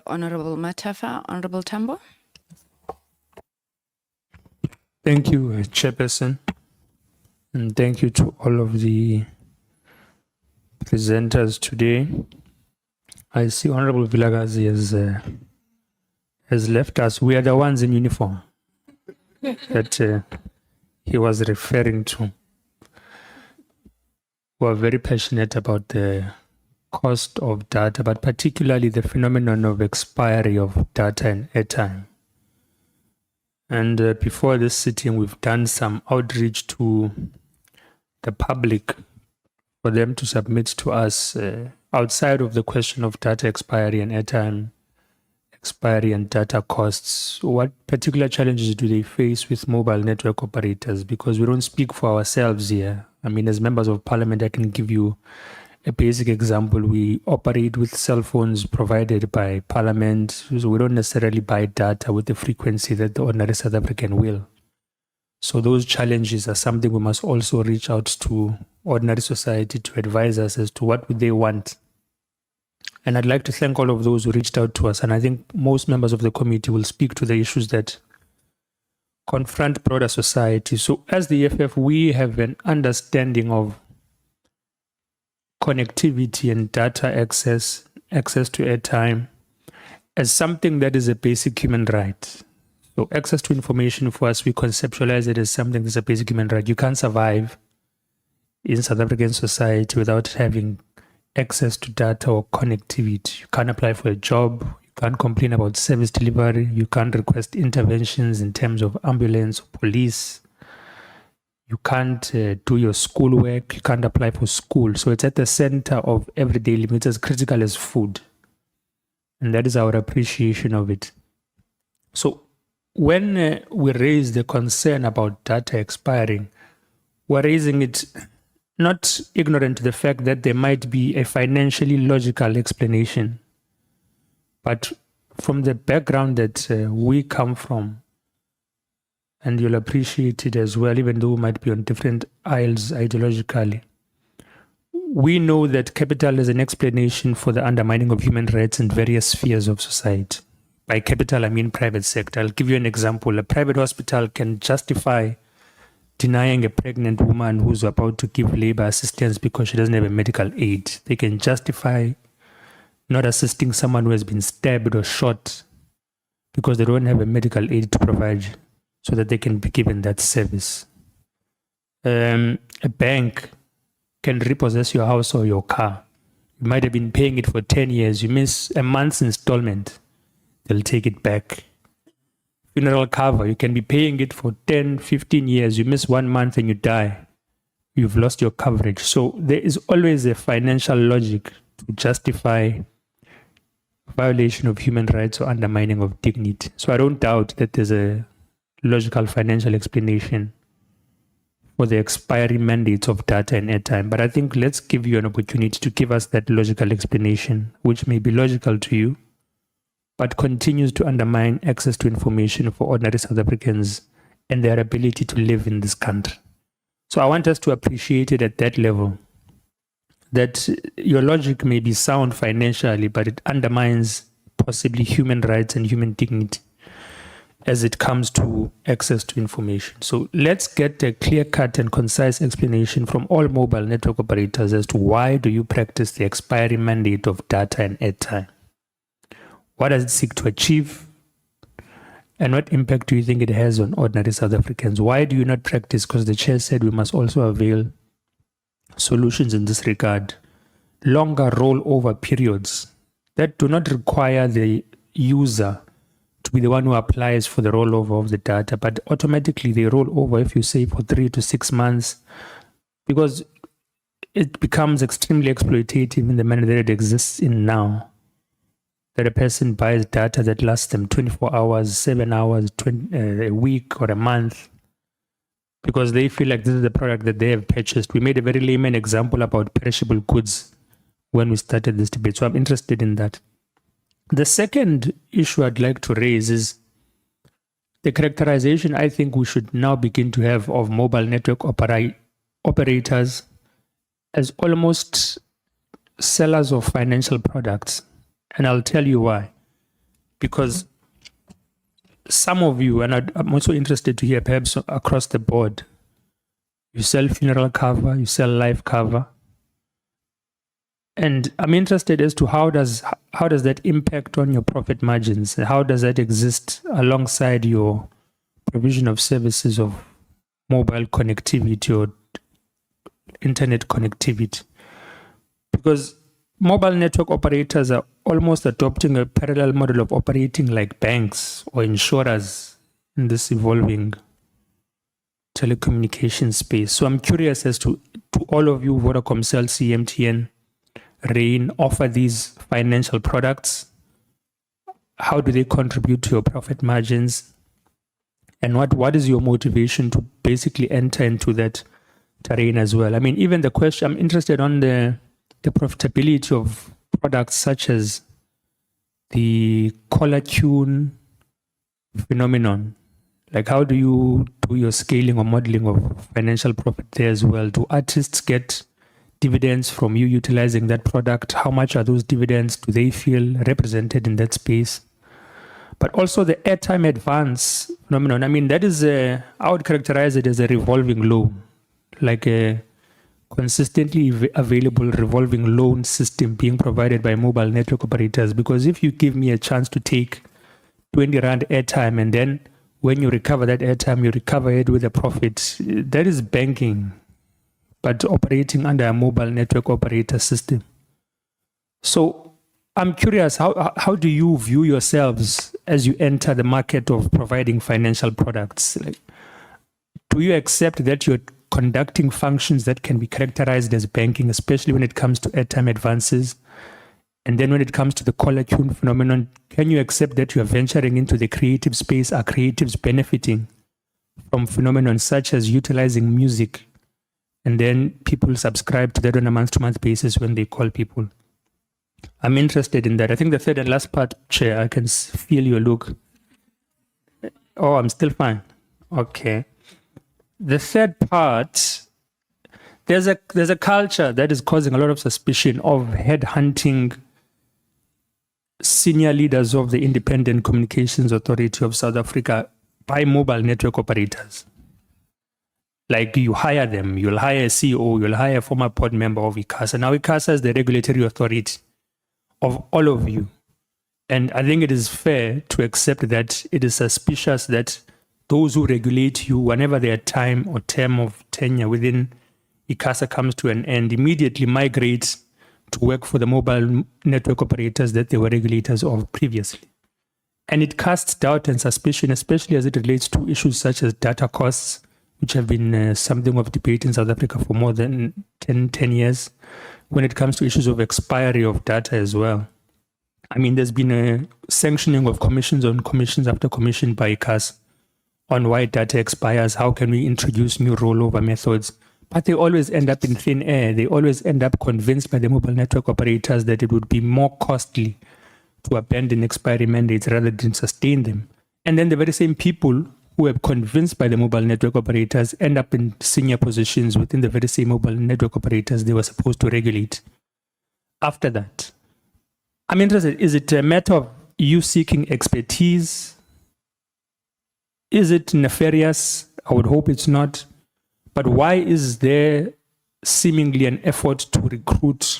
Honorable Matafa. Honorable Tambo. Thank you, Chairperson, and thank you to all of the presenters today. I see Honorable Vilagazi has left us. We are the ones in uniform that he was referring to. We are very passionate about the cost of data, but particularly the phenomenon of expiry of data and airtime. And before this sitting, we've done some outreach to the public for them to submit to us outside of the question of data expiry and airtime expiry and data costs. What particular challenges do they face with mobile network operators? Because we don't speak for ourselves here. I mean, as members of parliament, I can give you a basic example. We operate with cell phones provided by parliament, so we don't necessarily buy data with the frequency that the ordinary South African will. So those challenges are something we must also reach out to ordinary society to advise us as to what would they want. And I'd like to thank all of those who reached out to us. And I think most members of the committee will speak to the issues that confront broader society. So as the EFF, we have an understanding of connectivity and data access to airtime as something that is a basic human right. So access to information for us, we conceptualize it as something that's a basic human right. You can't survive in South African society without having access to data or connectivity. You can't apply for a job. You can't complain about service delivery. You can't request interventions in terms of ambulance or police. You can't do your schoolwork. You can't apply for school. So it's at the center of everyday living. It's as critical as food. And that is our appreciation of it. So when we raise the concern about data expiring, we're raising it not ignorant to the fact that there might be a financially logical explanation. But from the background that we come from, and you'll appreciate it as well, even though we might be on different aisles ideologically, we know that capital is an explanation for the undermining of human rights in various spheres of society. By capital, I mean private sector. I'll give you an example. A private hospital can justify denying a pregnant woman who's about to give labor assistance because she doesn't have a medical aid. They can justify not assisting someone who has been stabbed or shot because they don't have a medical aid to provide so that they can be given that service. A bank can repossess your house or your car. You might have been paying it for 10 years. You miss a month's installment, they'll take it back. Funeral cover, you can be paying it for 10, 15 years. You miss 1 month and you die. You've lost your coverage. So there is always a financial logic to justify violation of human rights or undermining of dignity. So I don't doubt that there's a logical financial explanation for the expiry mandates of data and airtime. But I think let's give you an opportunity to give us that logical explanation, which may be logical to you, but continues to undermine access to information for ordinary South Africans and their ability to live in this country. So I want us to appreciate it at that level, that your logic may be sound financially, but it undermines possibly human rights and human dignity as it comes to access to information. So let's get a clear-cut and concise explanation from all mobile network operators as to why do you practice the expiry mandate of data and airtime? What does it seek to achieve? And what impact do you think it has on ordinary South Africans? Why do you not practice? Because the chair said we must also avail solutions in this regard. Longer rollover periods that do not require the user to be the one who applies for the rollover of the data, but automatically they roll over if you say for 3 to 6 months, because it becomes extremely exploitative in the manner that it exists in now. That a person buys data that lasts them 24 hours, 7 hours, a week or a month, because they feel like this is the product that they have purchased. We made a very layman example about perishable goods when we started this debate. So I'm interested in that. The second issue I'd like to raise is the characterization I think we should now begin to have of mobile network operators as almost sellers of financial products. And I'll tell you why. because some of you, and I'm also interested to hear perhaps across the board, you sell funeral cover, you sell life cover. And I'm interested as to how does that impact on your profit margins? How does that exist alongside your provision of services of mobile connectivity or internet connectivity? Because mobile network operators are almost adopting a parallel model of operating like banks or insurers in this evolving telecommunication space. So I'm curious as to all of you, Vodacom, Cell C, MTN, Rain, offer these financial products. How do they contribute to your profit margins? And what is your motivation to basically enter into that terrain as well? I mean, even the question, I'm interested on the profitability of products such as the caller tune phenomenon. Like, how do you do your scaling or modeling of financial profit there as well? Do artists get dividends from you utilizing that product? How much are those dividends? Do they feel represented in that space? But also the airtime advance phenomenon. I mean, that is I would characterize it as a revolving loan, like a consistently available revolving loan system being provided by mobile network operators. Because if you give me a chance to take 20 Rand airtime, and then when you recover that airtime, you recover it with a profit, that is banking, but operating under a mobile network operator system. So I'm curious, how do you view yourselves as you enter the market of providing financial products? Like, do you accept that you're conducting functions that can be characterized as banking, especially when it comes to airtime advances? And then when it comes to the caller tune phenomenon, can you accept that you are venturing into the creative space? Are creatives benefiting from phenomenon such as utilizing music, and then people subscribe to that on a month-to-month basis when they call people? I'm interested in that. I think the third and last part, Chair, I can feel your look. Oh, I'm still fine. Okay. The third part, there's a culture that is causing a lot of suspicion of headhunting senior leaders of the Independent Communications Authority of South Africa by mobile network operators. Like, you hire them, you'll hire a CEO, you'll hire a former board member of ICASA. Now, ICASA is the regulatory authority of all of you. And I think it is fair to accept that it is suspicious that those who regulate you, whenever their time or term of tenure within ICASA comes to an end, immediately migrate to work for the mobile network operators that they were regulators of previously. And it casts doubt and suspicion, especially as it relates to issues such as data costs, which have been something of debate in South Africa for more than 10 years, when it comes to issues of expiry of data as well. I mean, there's been a sanctioning of commissions on commissions after commission by ICASA on why data expires, how can we introduce new rollover methods. But they always end up in thin air. They always end up convinced by the mobile network operators that it would be more costly to abandon expiry mandates rather than sustain them. And then the very same people who are convinced by the mobile network operators end up in senior positions within the very same mobile network operators they were supposed to regulate. After that, I'm interested, is it a matter of you seeking expertise? Is it nefarious? I would hope it's not. But why is there seemingly an effort to recruit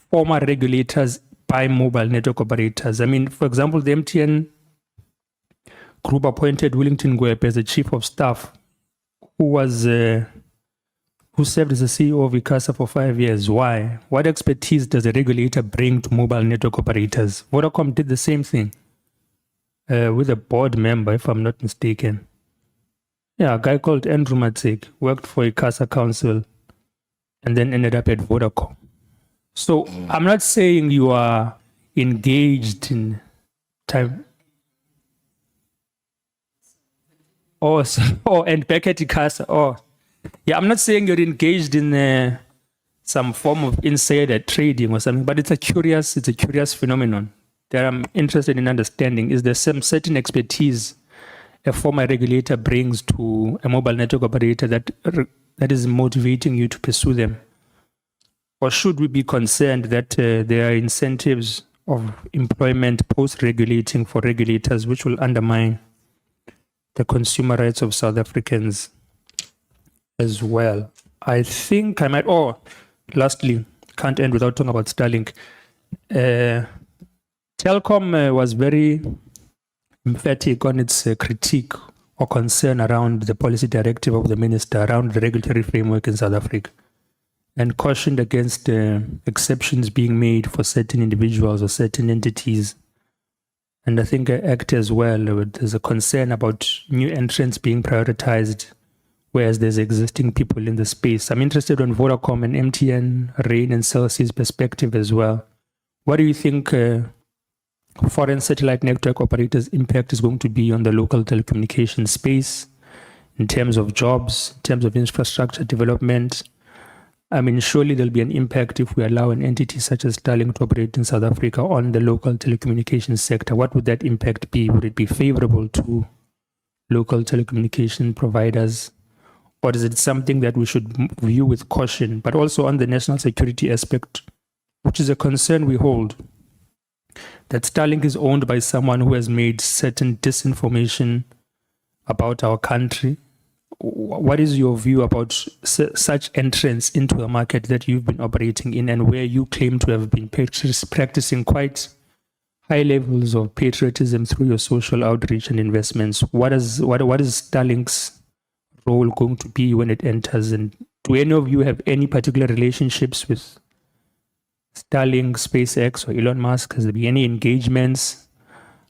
former regulators by mobile network operators? I mean, for example, the MTN group appointed Willington Gwebe as the chief of staff, who served as the CEO of ICASA for 5 years. Why? What expertise does a regulator bring to mobile network operators? Vodacom did the same thing with a board member, if I'm not mistaken. Yeah, a guy called Andrew Matsik worked for ICASA Council and then ended up at Vodacom. So I'm not saying you are engaged in time. And back at ICASA. Yeah, I'm not saying you're engaged in some form of insider trading or something, but it's a curious phenomenon that I'm interested in understanding. Is there some certain expertise a former regulator brings to a mobile network operator that is motivating you to pursue them? Or should we be concerned that there are incentives of employment post-regulating for regulators, which will undermine the consumer rights of South Africans as well. I think I might, lastly, can't end without talking about Starlink. Telkom was very emphatic on its critique or concern around the policy directive of the minister around the regulatory framework in South Africa, and cautioned against exceptions being made for certain individuals or certain entities. And I think ACT as well, there's a concern about new entrants being prioritized, whereas there's existing people in the space. I'm interested in Vodacom and MTN, Rain and Cell's perspective as well. What do you think foreign satellite network operators' impact is going to be on the local telecommunication space in terms of jobs, in terms of infrastructure development? I mean, surely there'll be an impact if we allow an entity such as Starlink to operate in South Africa on the local telecommunications sector. What would that impact be? Would it be favorable to local telecommunication providers? Or is it something that we should view with caution? But also on the national security aspect, which is a concern we hold, that Starlink is owned by someone who has made certain disinformation about our country. What is your view about such entrance into the market that you've been operating in, and where you claim to have been practicing quite high levels of patriotism through your social outreach and investments? What is Starlink's role going to be when it enters? And do any of you have any particular relationships with Starlink, SpaceX, or Elon Musk? Has there been any engagements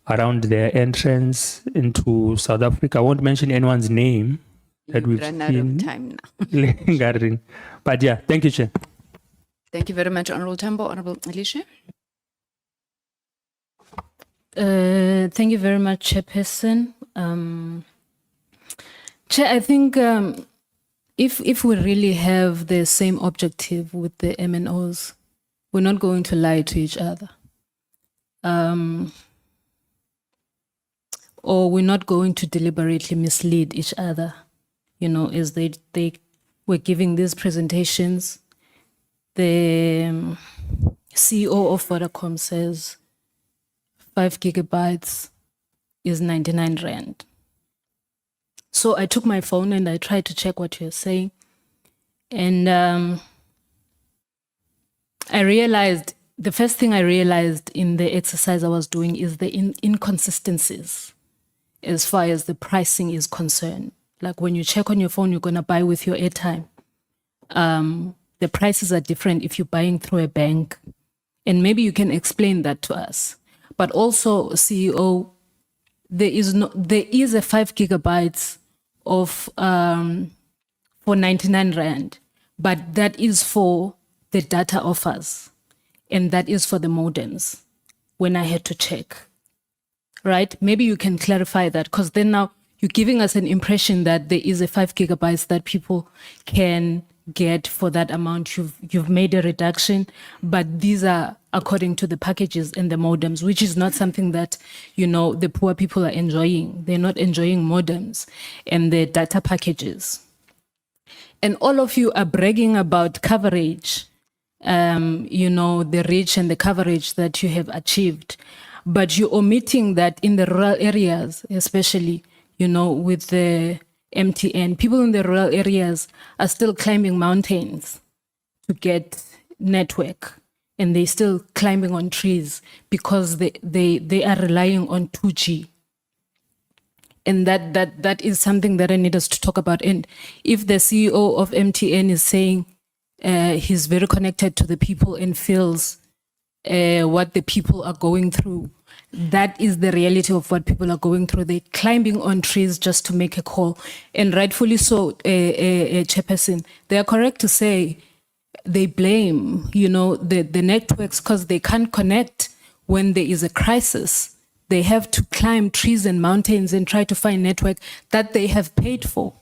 around their entrance into South Africa? I won't mention anyone's name that we've run out seen of time now. lingering. But yeah, thank you, Chair. Thank you very much, Honorable Tambo. Honorable Alicia. Thank you very much, Chairperson. Chair, I think if we really have the same objective with the MNOs, we're not going to lie to each other. Or we're not going to deliberately mislead each other. You know, as they were giving these presentations, the CEO of Vodacom says 5 gigabytes is 99 Rand. So I took my phone and I tried to check what you're saying. And I realized, the first thing I realized in the exercise I was doing is the inconsistencies as far as the pricing is concerned. Like when you check on your phone, you're going to buy with your airtime. The prices are different if you're buying through a bank. And maybe you can explain that to us. But also, CEO, there is a 5 gigabytes of for 99 Rand, but that is for the data offers, and that is for the modems when I had to check, right? Maybe you can clarify that, because then now you're giving us an impression that there is a 5 gigabytes that people can get for that amount. You've made a reduction, but these are according to the packages and the modems, which is not something that, you know, the poor people are enjoying. They're not enjoying modems and the data packages. And all of you are bragging about coverage, you know, the reach and the coverage that you have achieved, but you're omitting that in the rural areas, especially, you know, with the MTN, people in the rural areas are still climbing mountains to get network, and they're still climbing on trees because they are relying on 2G. And that is something that I need us to talk about. And if the CEO of MTN is saying he's very connected to the people and feels what the people are going through, that is the reality of what people are going through. They're climbing on trees just to make a call. And rightfully so, Chairperson, they are correct to say they blame, you know, the networks because they can't connect when there is a crisis. They have to climb trees and mountains and try to find network that they have paid for.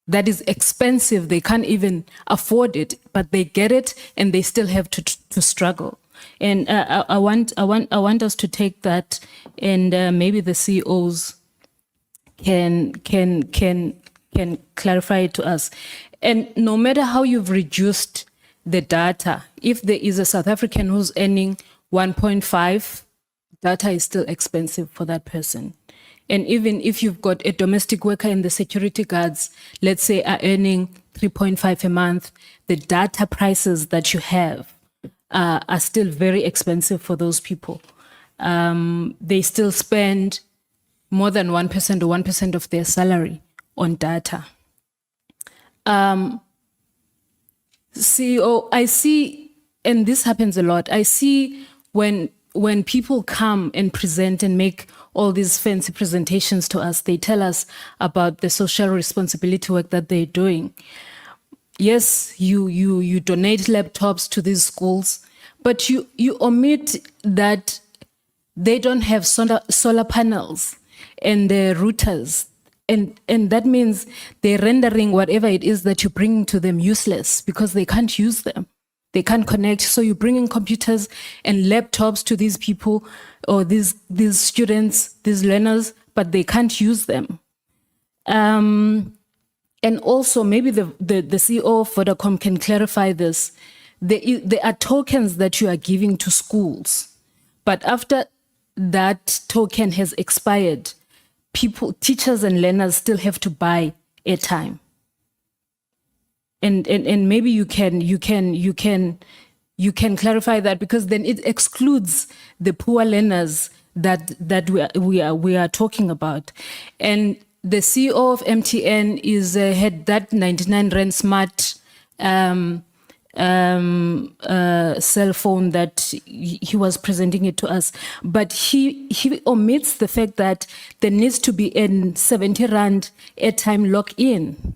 That is expensive. They can't even afford it, but they get it and they still have to struggle. And I want us to take that, and maybe the CEOs can clarify it to us. And no matter how you've reduced the data, if there is a South African who's earning 1.5, data is still expensive for that person. And even if you've got a domestic worker and the security guards, let's say, are earning 3.5 a month, the data prices that you have are still very expensive for those people. They still spend more than 1% or 1% of their salary on data. CEO, I see, and this happens a lot, I see when people come and present and make all these fancy presentations to us, they tell us about the social responsibility work that they're doing. Yes, you donate laptops to these schools, but you omit that they don't have solar panels and the routers. And that means they're rendering whatever it is that you bring to them useless because they can't use them. They can't connect. So you're bringing computers and laptops to these people or these students, these learners, but they can't use them. And also maybe the CEO of Vodacom can clarify this. There are tokens that you are giving to schools, but after that token has expired, teachers and learners still have to buy airtime. And maybe you can clarify that, because then it excludes the poor learners that we are talking about. And the CEO of MTN had that 99 Rand smart cell phone that he was presenting it to us, but he omits the fact that there needs to be a 70 Rand airtime lock-in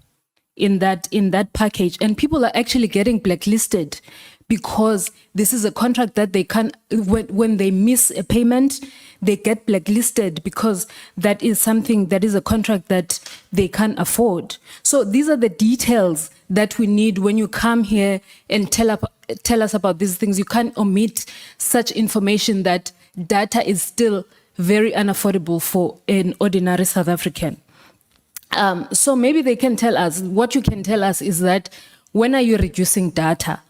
in that package, and people are actually getting blacklisted because this is a contract that they can't, when they miss a payment, they get blacklisted because that is something, that is a contract that they can't afford. So these are the details that we need when you come here and tell us about these things. You can't omit such information that data is still very unaffordable for an ordinary South African. So maybe they can tell us, what you can tell us is that when are you reducing data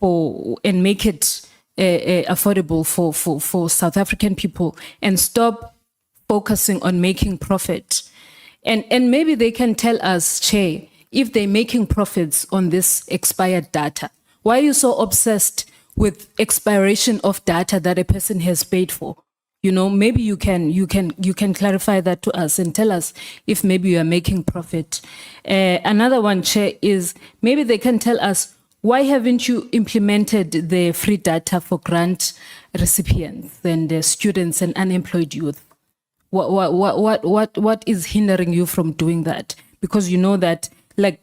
and make it affordable for South African people, and stop focusing on making profit. And maybe they can tell us, Che, if they're making profits on this expired data, why are you so obsessed with expiration of data that a person has paid for? You know, maybe you can clarify that to us and tell us if maybe you are making profit. Another one, Che, is maybe they can tell us, why haven't you implemented the free data for grant recipients and students and unemployed youth? What is hindering you from doing that? Because you know that, like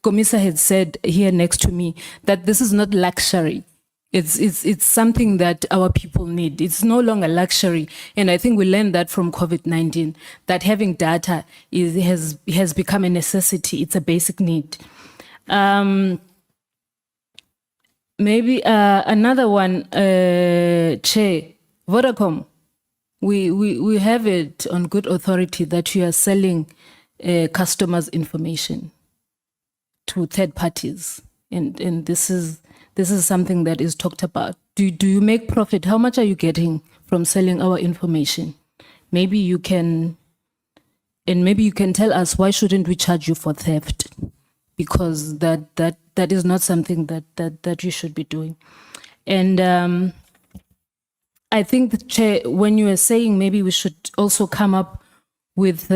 Komisa had said here next to me, that this is not luxury. It's something that our people need. It's no longer luxury, and I think we learned that from COVID-19, that having data has become a necessity. It's a basic need. Maybe another one, Che, Vodacom, we have it on good authority that you are selling customers' information to third parties, and this is something that is talked about. Do you make profit? How much are you getting from selling our information? Maybe you can tell us, why shouldn't we charge you for theft? Because that is not something that you should be doing. And I think that, Chair, when you are saying maybe we should also come up with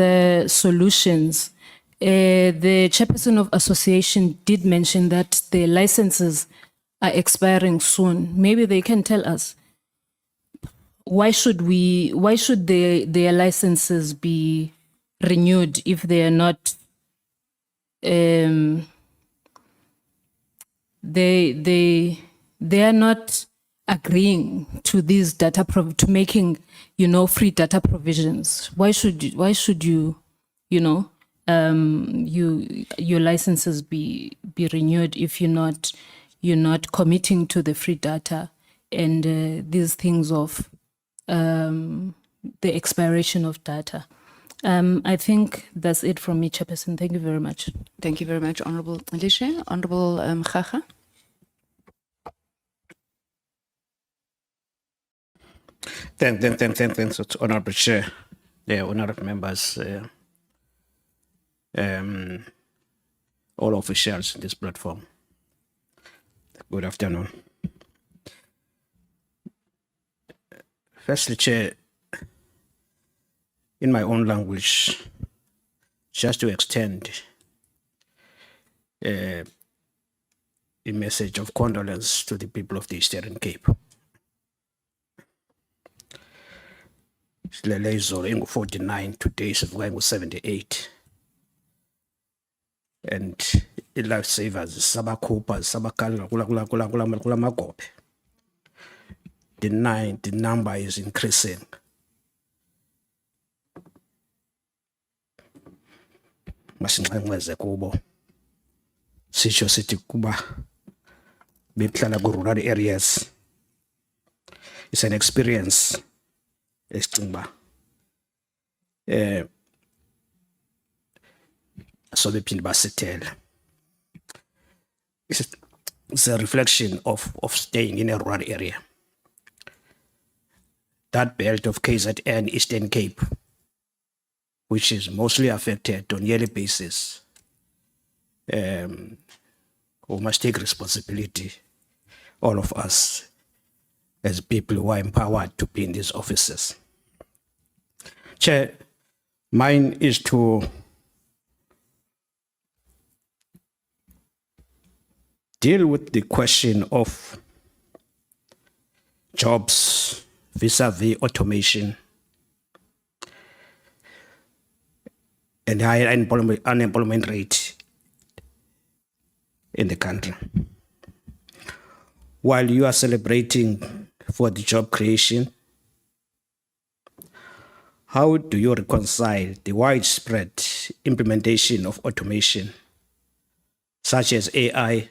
solutions, the chairperson of association did mention that the licenses are expiring soon. Maybe they can tell us, why should their licenses be renewed if they are not they are not agreeing to these data to making, free data provisions? Why should you your licenses be renewed if you're not committing to the free data and these things of the expiration of data? I think that's it from me, Chairperson. Thank you very much. Thank you very much, Honorable Elisha. Honorable Gaga. Thanks, Honorable Chair, honorable members, all officials in this platform. Good afternoon. Firstly, Chair, in my own language, just to extend a message of condolence to the people of the Eastern Cape. Silele izolo ingu-49, today sivuka ingu-78. And i-lifesavers sabakhupha sabakhala kula magobhe. The number is increasing. Masinxenxeze kubo. Sisho sithi kuba behlala ku-rural areas. It's an experience. Esicinga so bephinde basithela. It's a reflection of staying in a rural area. That belt of KZN, Eastern Cape, which is mostly affected on a yearly basis, we must take responsibility, all of us, as people who are empowered to be in these offices. Chair, mine is to deal with the question of jobs vis-a-vis automation and higher unemployment rate in the country. While you are celebrating for the job creation, how do you reconcile the widespread implementation of automation, such as AI,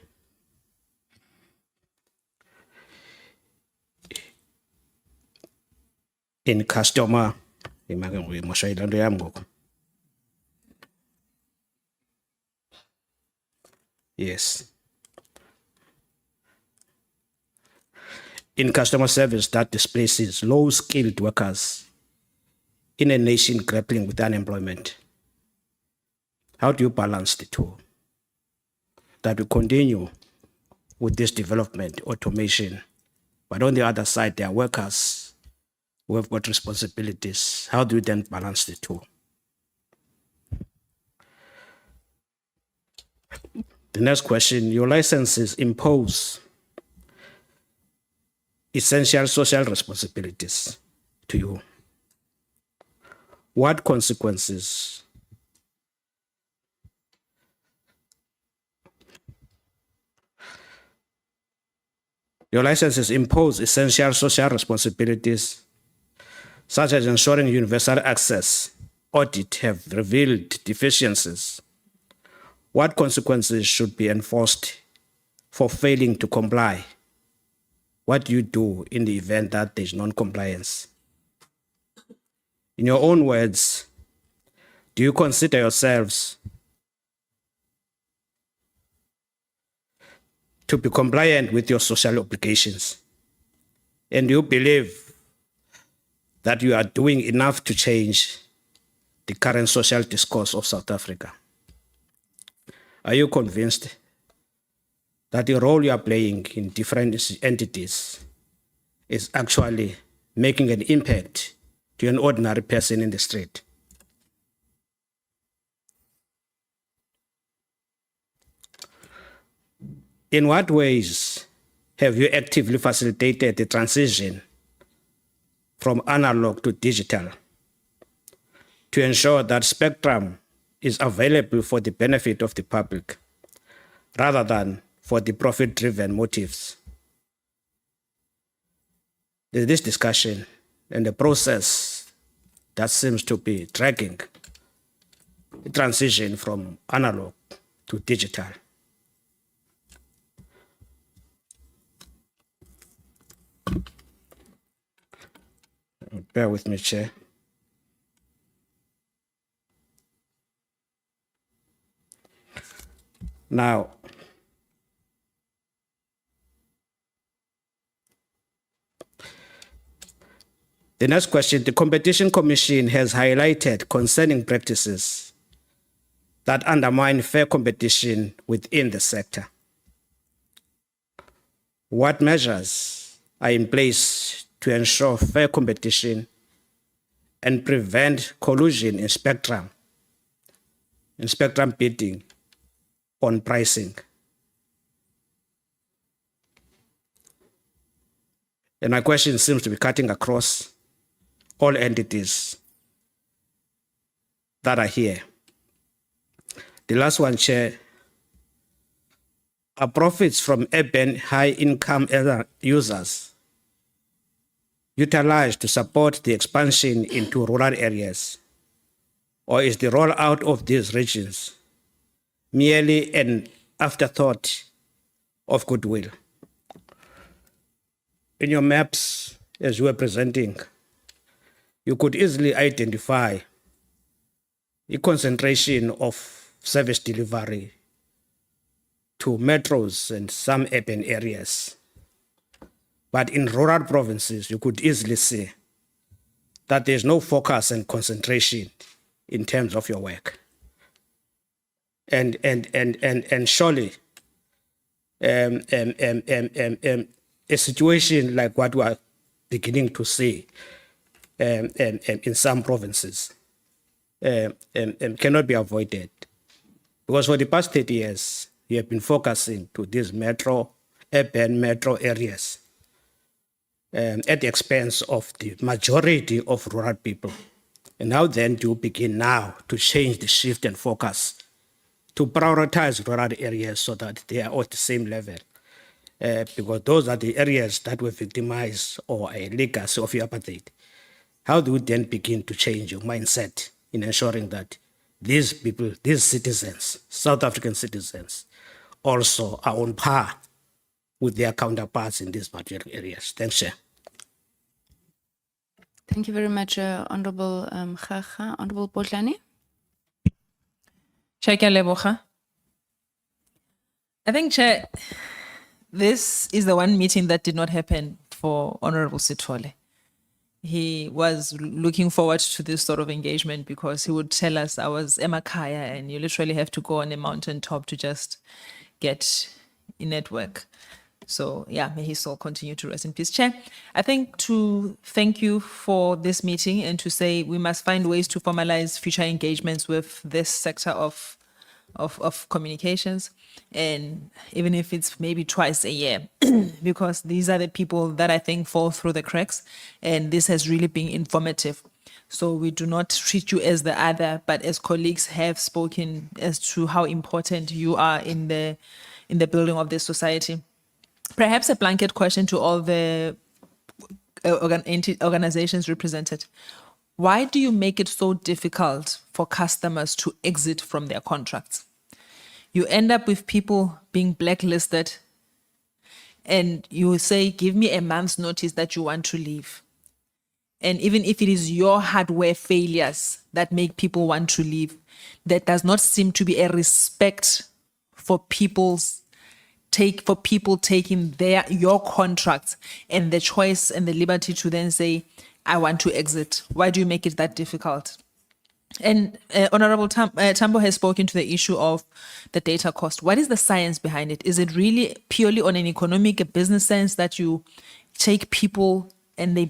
in customer? Yes. In customer service that displaces low-skilled workers in a nation grappling with unemployment. How do you balance the two? That we continue with this development, automation, but on the other side, there are workers who have got responsibilities. How do you then balance the two? The next question, your licenses impose essential social responsibilities to you. What consequences your licenses impose essential social responsibilities, such as ensuring universal access. Audit have revealed deficiencies. What consequences should be enforced for failing to comply? What do you do in the event that there's non-compliance? In your own words, do you consider yourselves to be compliant with your social obligations? And do you believe that you are doing enough to change the current social discourse of South Africa? Are you convinced that the role you are playing in different entities is actually making an impact to an ordinary person in the street? In what ways have you actively facilitated the transition from analog to digital to ensure that spectrum is available for the benefit of the public rather than for the profit-driven motives? There's this discussion and the process that seems to be dragging the transition from analog to digital. Bear with me, Chair. Now, The next question, the Competition Commission has highlighted concerning practices that undermine fair competition within the sector. What measures are in place to ensure fair competition and prevent collusion in spectrum bidding on pricing? And my question seems to be cutting across all entities that are here. The last one, Chair, are profits from urban high-income users utilized to support the expansion into rural areas? Or is the rollout of these regions merely an afterthought of goodwill? In your maps, as you were presenting, you could easily identify a concentration of service delivery to metros and some urban areas. But in rural provinces, you could easily see that there's no focus and concentration in terms of your work. And surely a situation like what we are beginning to see in some provinces cannot be avoided. Because for the past 30 years, you have been focusing to these urban metro areas at the expense of the majority of rural people. And now then you begin now to change the shift and focus to prioritize rural areas so that they are at the same level. Because those are the areas that were victimized or a legacy of your apartheid. How do we then begin to change your mindset in ensuring that these people, these citizens, South African citizens, also are on par with their counterparts in these particular areas? Thanks, Chair. Thank you very much, Honorable Khaga. Honorable Potlani. Chair, ke a leboga. I think, Chair, this is the one meeting that did not happen for Honorable Sithole. He was looking forward to this sort of engagement because he would tell us, I was Emakaya, and you literally have to go on a mountaintop to just get a network. So yeah, may his soul continue to rest in peace. Chair, I think to thank you for this meeting and to say we must find ways to formalize future engagements with this sector of communications, and even if it's maybe twice a year, because these are the people that I think fall through the cracks, and this has really been informative. So we do not treat you as the other, but as colleagues have spoken as to how important you are in the building of this society. Perhaps a blanket question to all the organizations represented. Why do you make it so difficult for customers to exit from their contracts? You end up with people being blacklisted and you say, give me a month's notice that you want to leave. And even if it is your hardware failures that make people want to leave, there does not seem to be a respect for people taking your contracts and the choice and the liberty to then say, I want to exit. Why do you make it that difficult? And Honorable Tambo has spoken to the issue of the data cost. What is the science behind it? Is it really purely on an economic, a business sense that you take people and they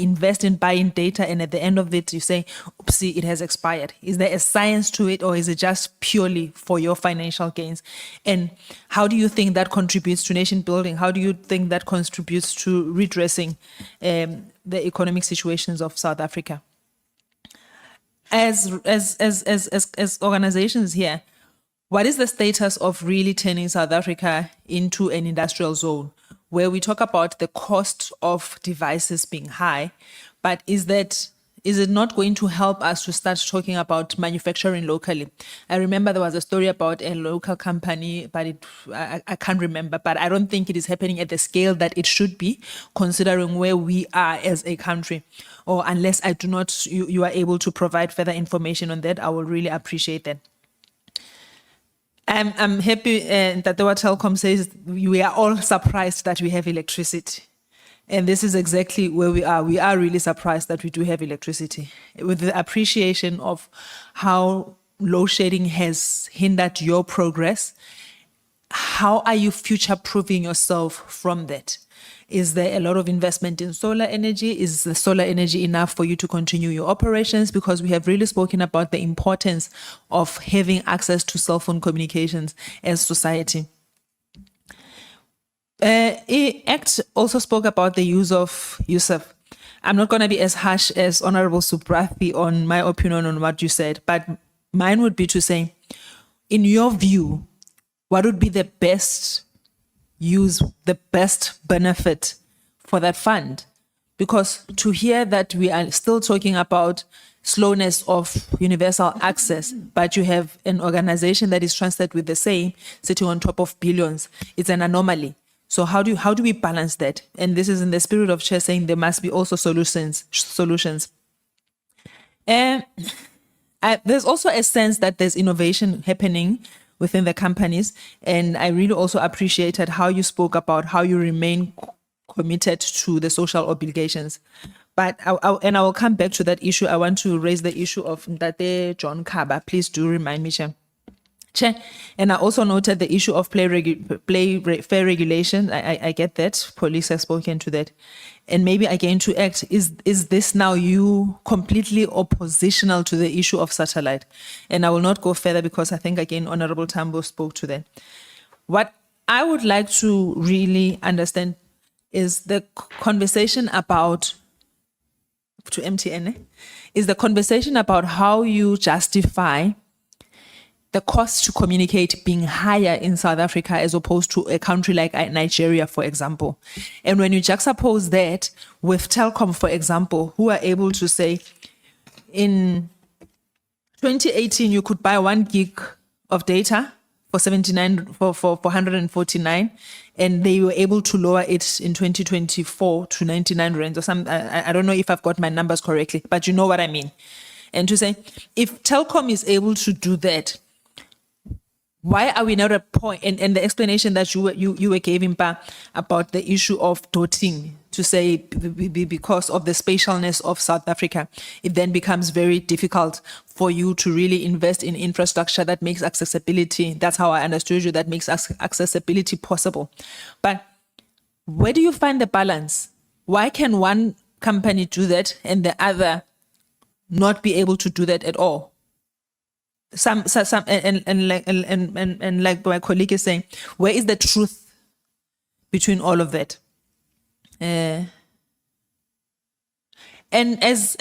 invest in buying data, and at the end of it, you say, oopsie, it has expired? Is there a science to it, or is it just purely for your financial gains? And how do you think that contributes to nation building? How do you think that contributes to redressing the economic situations of South Africa? As organizations here, what is the status of really turning South Africa into an industrial zone, where we talk about the cost of devices being high, but is it not going to help us to start talking about manufacturing locally? I remember there was a story about a local company, but I can't remember, but I don't think it is happening at the scale that it should be, considering where we are as a country. Or unless you are able to provide further information on that, I will really appreciate that. I'm happy that the Telkom says we are all surprised that we have electricity. And this is exactly where we are. We are really surprised that we do have electricity. With the appreciation of how load shedding has hindered your progress, how are you future-proofing yourself from that? Is there a lot of investment in solar energy? Is the solar energy enough for you to continue your operations? Because we have really spoken about the importance of having access to cell phone communications as society. Act also spoke about the use of Yusuf. I'm not going to be as harsh as Honorable Subrathi on my opinion on what you said, but mine would be to say, in your view, what would be the best use, the best benefit for that fund? Because to hear that we are still talking about slowness of universal access, but you have an organization that is transferred with the same sitting on top of billions, it's an anomaly. So how do we balance that? And this is in the spirit of Chair saying there must be also solutions. And there's also a sense that there's innovation happening within the companies. And I really also appreciated how you spoke about how you remain committed to the social obligations. But I will come back to that issue. I want to raise the issue of Ndate John Kaba. Please do remind me, Chair. And I also noted the issue of fair regulation. I get that. Police have spoken to that. And maybe again to Act, is this now you completely oppositional to the issue of satellite? And I will not go further because I think again Honorable Tambo spoke to that. What I would like to really understand is the conversation about, to MTN, is the conversation about how you justify the cost to communicate being higher in South Africa as opposed to a country like Nigeria, for example. And when you juxtapose that with Telkom, for example, who are able to say in 2018, you could buy 1 gig of data for 449, and they were able to lower it in 2024 to 99 rand or something. I don't know if I've got my numbers correctly, but you know what I mean. And to say, if Telkom is able to do that, why are we not at a point? And the explanation that you were giving about the issue of dotting, to say because of the spatialness of South Africa, it then becomes very difficult for you to really invest in infrastructure that makes accessibility. That's how I understood you. That makes accessibility possible. But where do you find the balance? Why can one company do that and the other not be able to do that at all? Some and like my colleague is saying, where is the truth between all of that? And as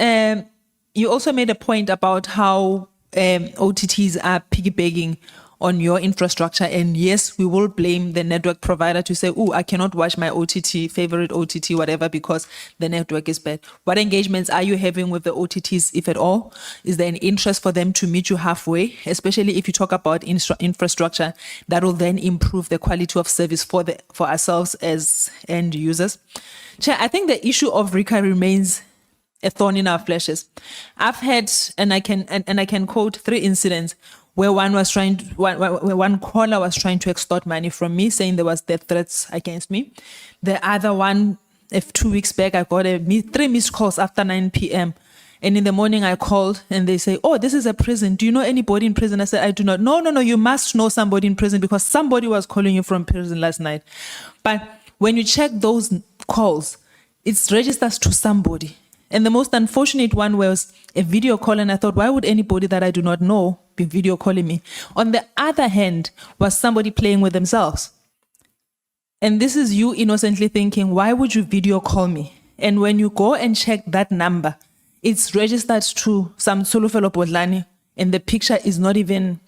you also made a point about how OTTs are piggybacking on your infrastructure, and yes, we will blame the network provider to say, oh, I cannot watch my favorite OTT, whatever, because the network is bad. What engagements are you having with the OTTs, if at all? Is there an interest for them to meet you halfway, especially if you talk about infrastructure that will then improve the quality of service for ourselves as end users? Chair, I think the issue of RICA remains a thorn in our fleshes. I've had, and I can quote 3 incidents where one caller was trying to extort money from me, saying there was death threats against me. The other one, 2 weeks back, I got 3 missed calls after 9 p.m. And in the morning I called and they say, oh, this is a prison. Do you know anybody in prison? I said, I do not. No, you must know somebody in prison because somebody was calling you from prison last night. But when you check those calls, it's registered to somebody. And the most unfortunate one was a video call, and I thought, why would anybody that I do not know be video calling me? On the other hand, was somebody playing with themselves. And this is you innocently thinking, why would you video call me? And when you go and check that number, it's registered to some Solofelo Bodlani, and the picture is not even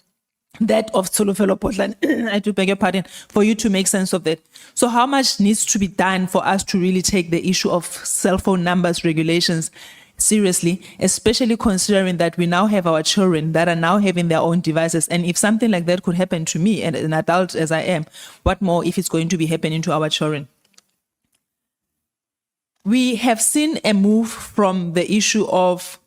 that of Solofelo Bodlani. I do beg your pardon, for you to make sense of that. So how much needs to be done for us to really take the issue of cell phone numbers regulations seriously, especially considering that we now have our children that are now having their own devices. And if something like that could happen to me, and an adult as I am, what more if it's going to be happening to our children? We have seen a move from the issue of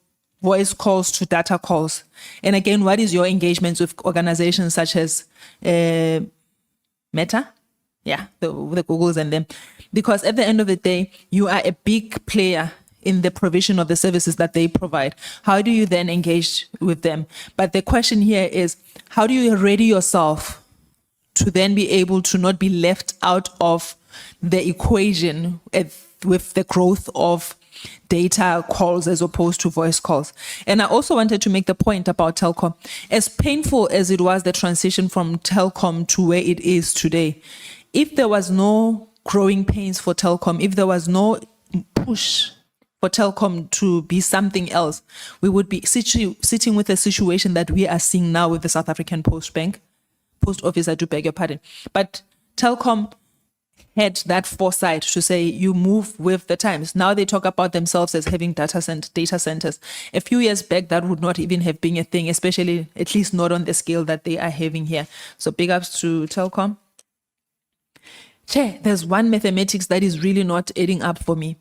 voice calls to data calls. And again, what is your engagement with organizations such as Meta Yeah, the Googles and them. Because at the end of the day, you are a big player in the provision of the services that they provide. How do you then engage with them? But the question here is, how do you ready yourself to then be able to not be left out of the equation with the growth of data calls as opposed to voice calls? And I also wanted to make the point about Telkom. As painful as it was, the transition from Telkom to where it is today, if there was no growing pains for Telkom, if there was no push for Telkom to be something else, we would be sitting with a situation that we are seeing now with the South African Post Office, I do beg your pardon. But Telkom had that foresight to say, you move with the times. Now they talk about themselves as having data centers. A few years back, that would not even have been a thing, especially at least not on the scale that they are having here. So big ups to Telkom. Che, there's one mathematics that is really not adding up for me.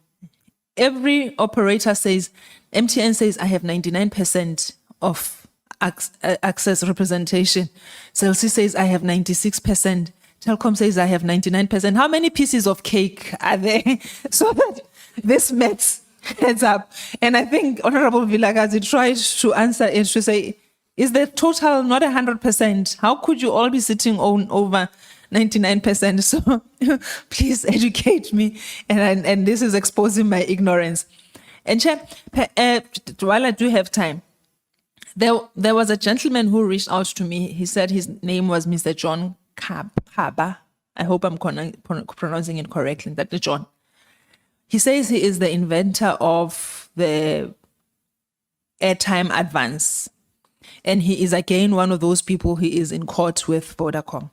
Every operator says, MTN says, I have 99% of access representation. Celsi says, I have 96%. Telkom says, I have 99%. How many pieces of cake are there? So that this maths heads up. And I think Honorable Vilakazi tried to answer it to say, is the total not 100%? How could you all be sitting on over 99%? So please educate me. And this is exposing my ignorance. And while I do have time, there was a gentleman who reached out to me. He said his name was Mr. John Kaba. I hope I'm pronouncing it correctly. Dr. John. He says he is the inventor of the airtime advance. And he is again one of those people who is in court with Vodacom.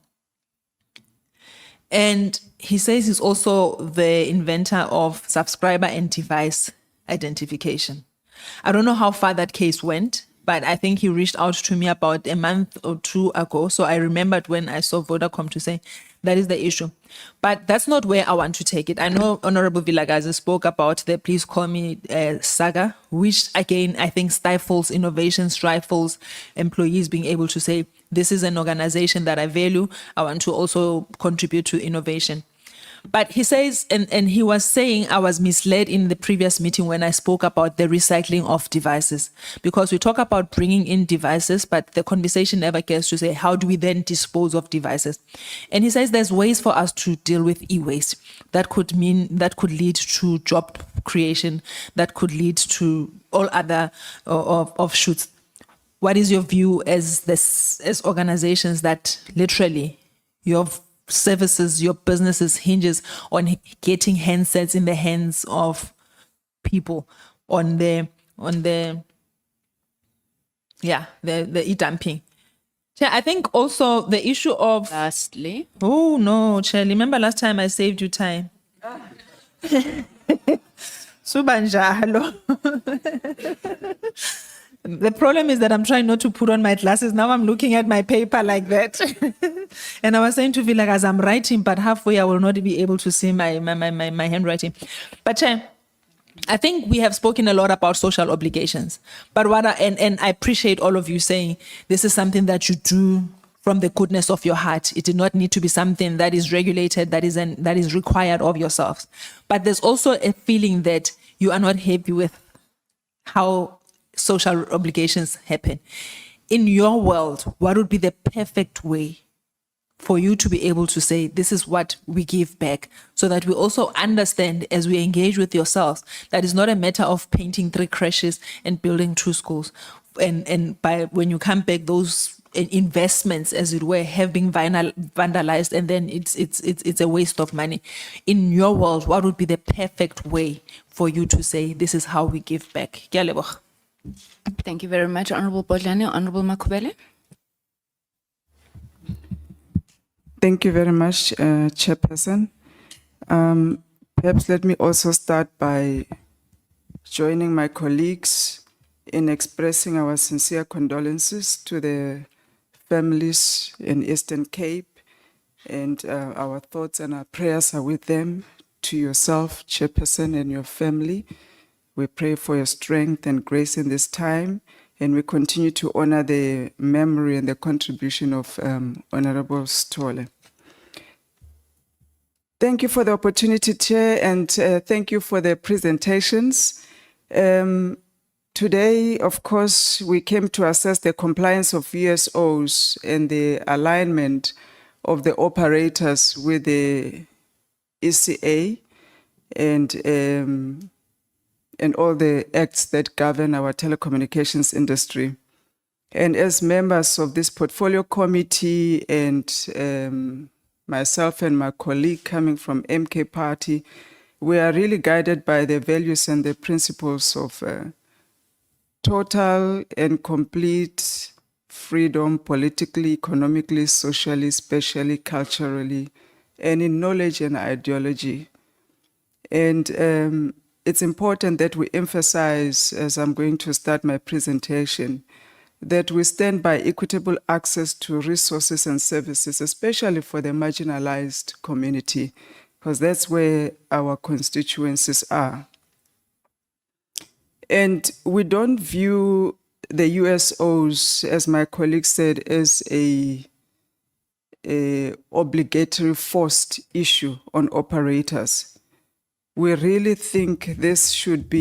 And he says he's also the inventor of subscriber and device identification. I don't know how far that case went, but I think he reached out to me about a month or two ago. So I remembered when I saw Vodacom to say that is the issue. But that's not where I want to take it. I know Honorable Vilakazi spoke about the Please Call Me saga, which again, I think stifles innovation, stifles employees being able to say, this is an organization that I value. I want to also contribute to innovation. But he says, and he was saying I was misled in the previous meeting when I spoke about the recycling of devices, because we talk about bringing in devices, but the conversation never gets to say, how do we then dispose of devices? And he says there's ways for us to deal with e-waste. That could lead to job creation, that could lead to all other offshoots. What is your view as organizations that literally your services, your businesses hinges on getting handsets in the hands of people on the e-dumping? I think also the issue of Lastly, oh no, Charlie, remember last time I saved you time. Subanjalo. The problem is that I'm trying not to put on my glasses. Now I'm looking at my paper like that. And I was saying to Vila, as I'm writing, but halfway I will not be able to see my handwriting. But I think we have spoken a lot about social obligations. But and I appreciate all of you saying this is something that you do from the goodness of your heart. It did not need to be something that is regulated, that is required of yourselves. But there's also a feeling that you are not happy with how social obligations happen. In your world, what would be the perfect way for you to be able to say, this is what we give back, so that we also understand as we engage with yourselves, that it's not a matter of painting 3 crashes and building 2 schools. And by when you come back, those investments, as it were, have been vandalized, and then it's a waste of money. In your world, what would be the perfect way for you to say, this is how we give back? thank you very much, Honorable Bodlani. Honorable Makubele. Thank you very much, Chairperson. Perhaps let me also start by joining my colleagues in expressing our sincere condolences to the families in Eastern Cape, and our thoughts and our prayers are with them. To yourself, Chairperson, and your family, we pray for your strength and grace in this time, and we continue to honor the memory and the contribution of Honorable Stole. Thank you for the opportunity, Chair, and thank you for the presentations. Today, of course, we came to assess the compliance of USOs and the alignment of the operators with the ECA and all the acts that govern our telecommunications industry. And as members of this portfolio committee and myself and my colleague coming from MK Party, we are really guided by the values and the principles of total and complete freedom politically, economically, socially, spatially, culturally, and in knowledge and ideology. And it's important that we emphasize, as I'm going to start my presentation, that we stand by equitable access to resources and services, especially for the marginalized community, because that's where our constituencies are. And we don't view the USOs, as my colleague said, as a obligatory forced issue on operators. We really think this should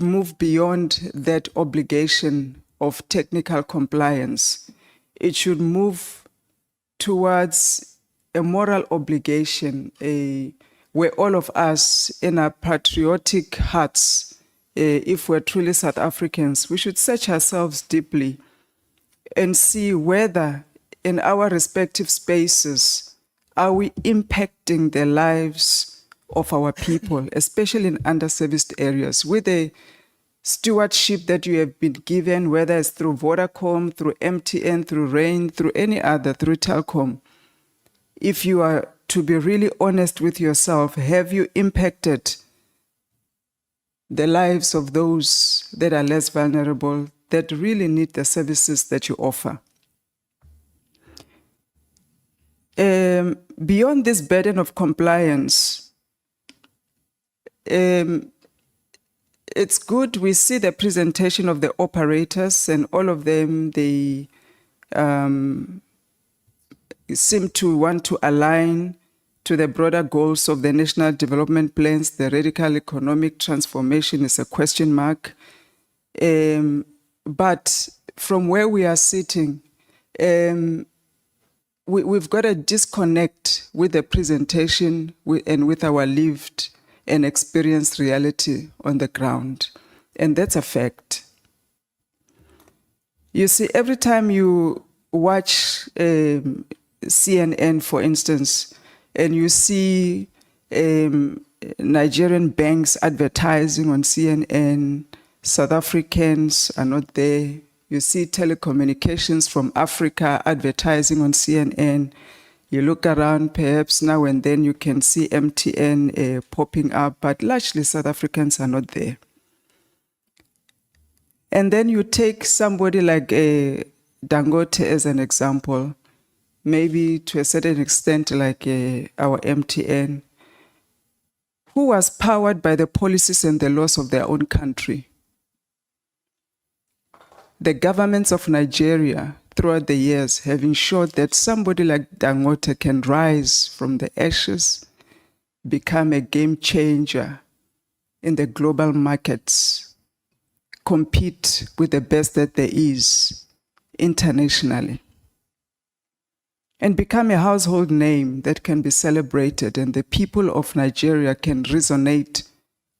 move beyond that obligation of technical compliance. It should move towards a moral obligation, where all of us in our patriotic hearts, if we're truly South Africans, we should search ourselves deeply and see whether in our respective spaces are we impacting the lives of our people, especially in underserviced areas, with the stewardship that you have been given, whether it's through Vodacom, through MTN, through Rain, through any other, through Telkom. If you are to be really honest with yourself, have you impacted the lives of those that are less vulnerable, that really need the services that you offer? Beyond this burden of compliance, it's good we see the presentation of the operators, and all of them, they seem to want to align to the broader goals of the national development plans. The radical economic transformation is a question mark. But from where we are sitting, we've got a disconnect with the presentation and with our lived and experienced reality on the ground. And that's a fact. You see, every time you watch CNN, for instance, and you see Nigerian banks advertising on CNN, South Africans are not there. You see telecommunications from Africa advertising on CNN. You look around, perhaps now and then you can see MTN popping up, but largely South Africans are not there. And then you take somebody like Dangote as an example, maybe to a certain extent like our MTN, who was powered by the policies and the laws of their own country. The governments of Nigeria throughout the years have ensured that somebody like Dangote can rise from the ashes, become a game changer in the global markets, compete with the best that there is internationally, and become a household name that can be celebrated, and the people of Nigeria can resonate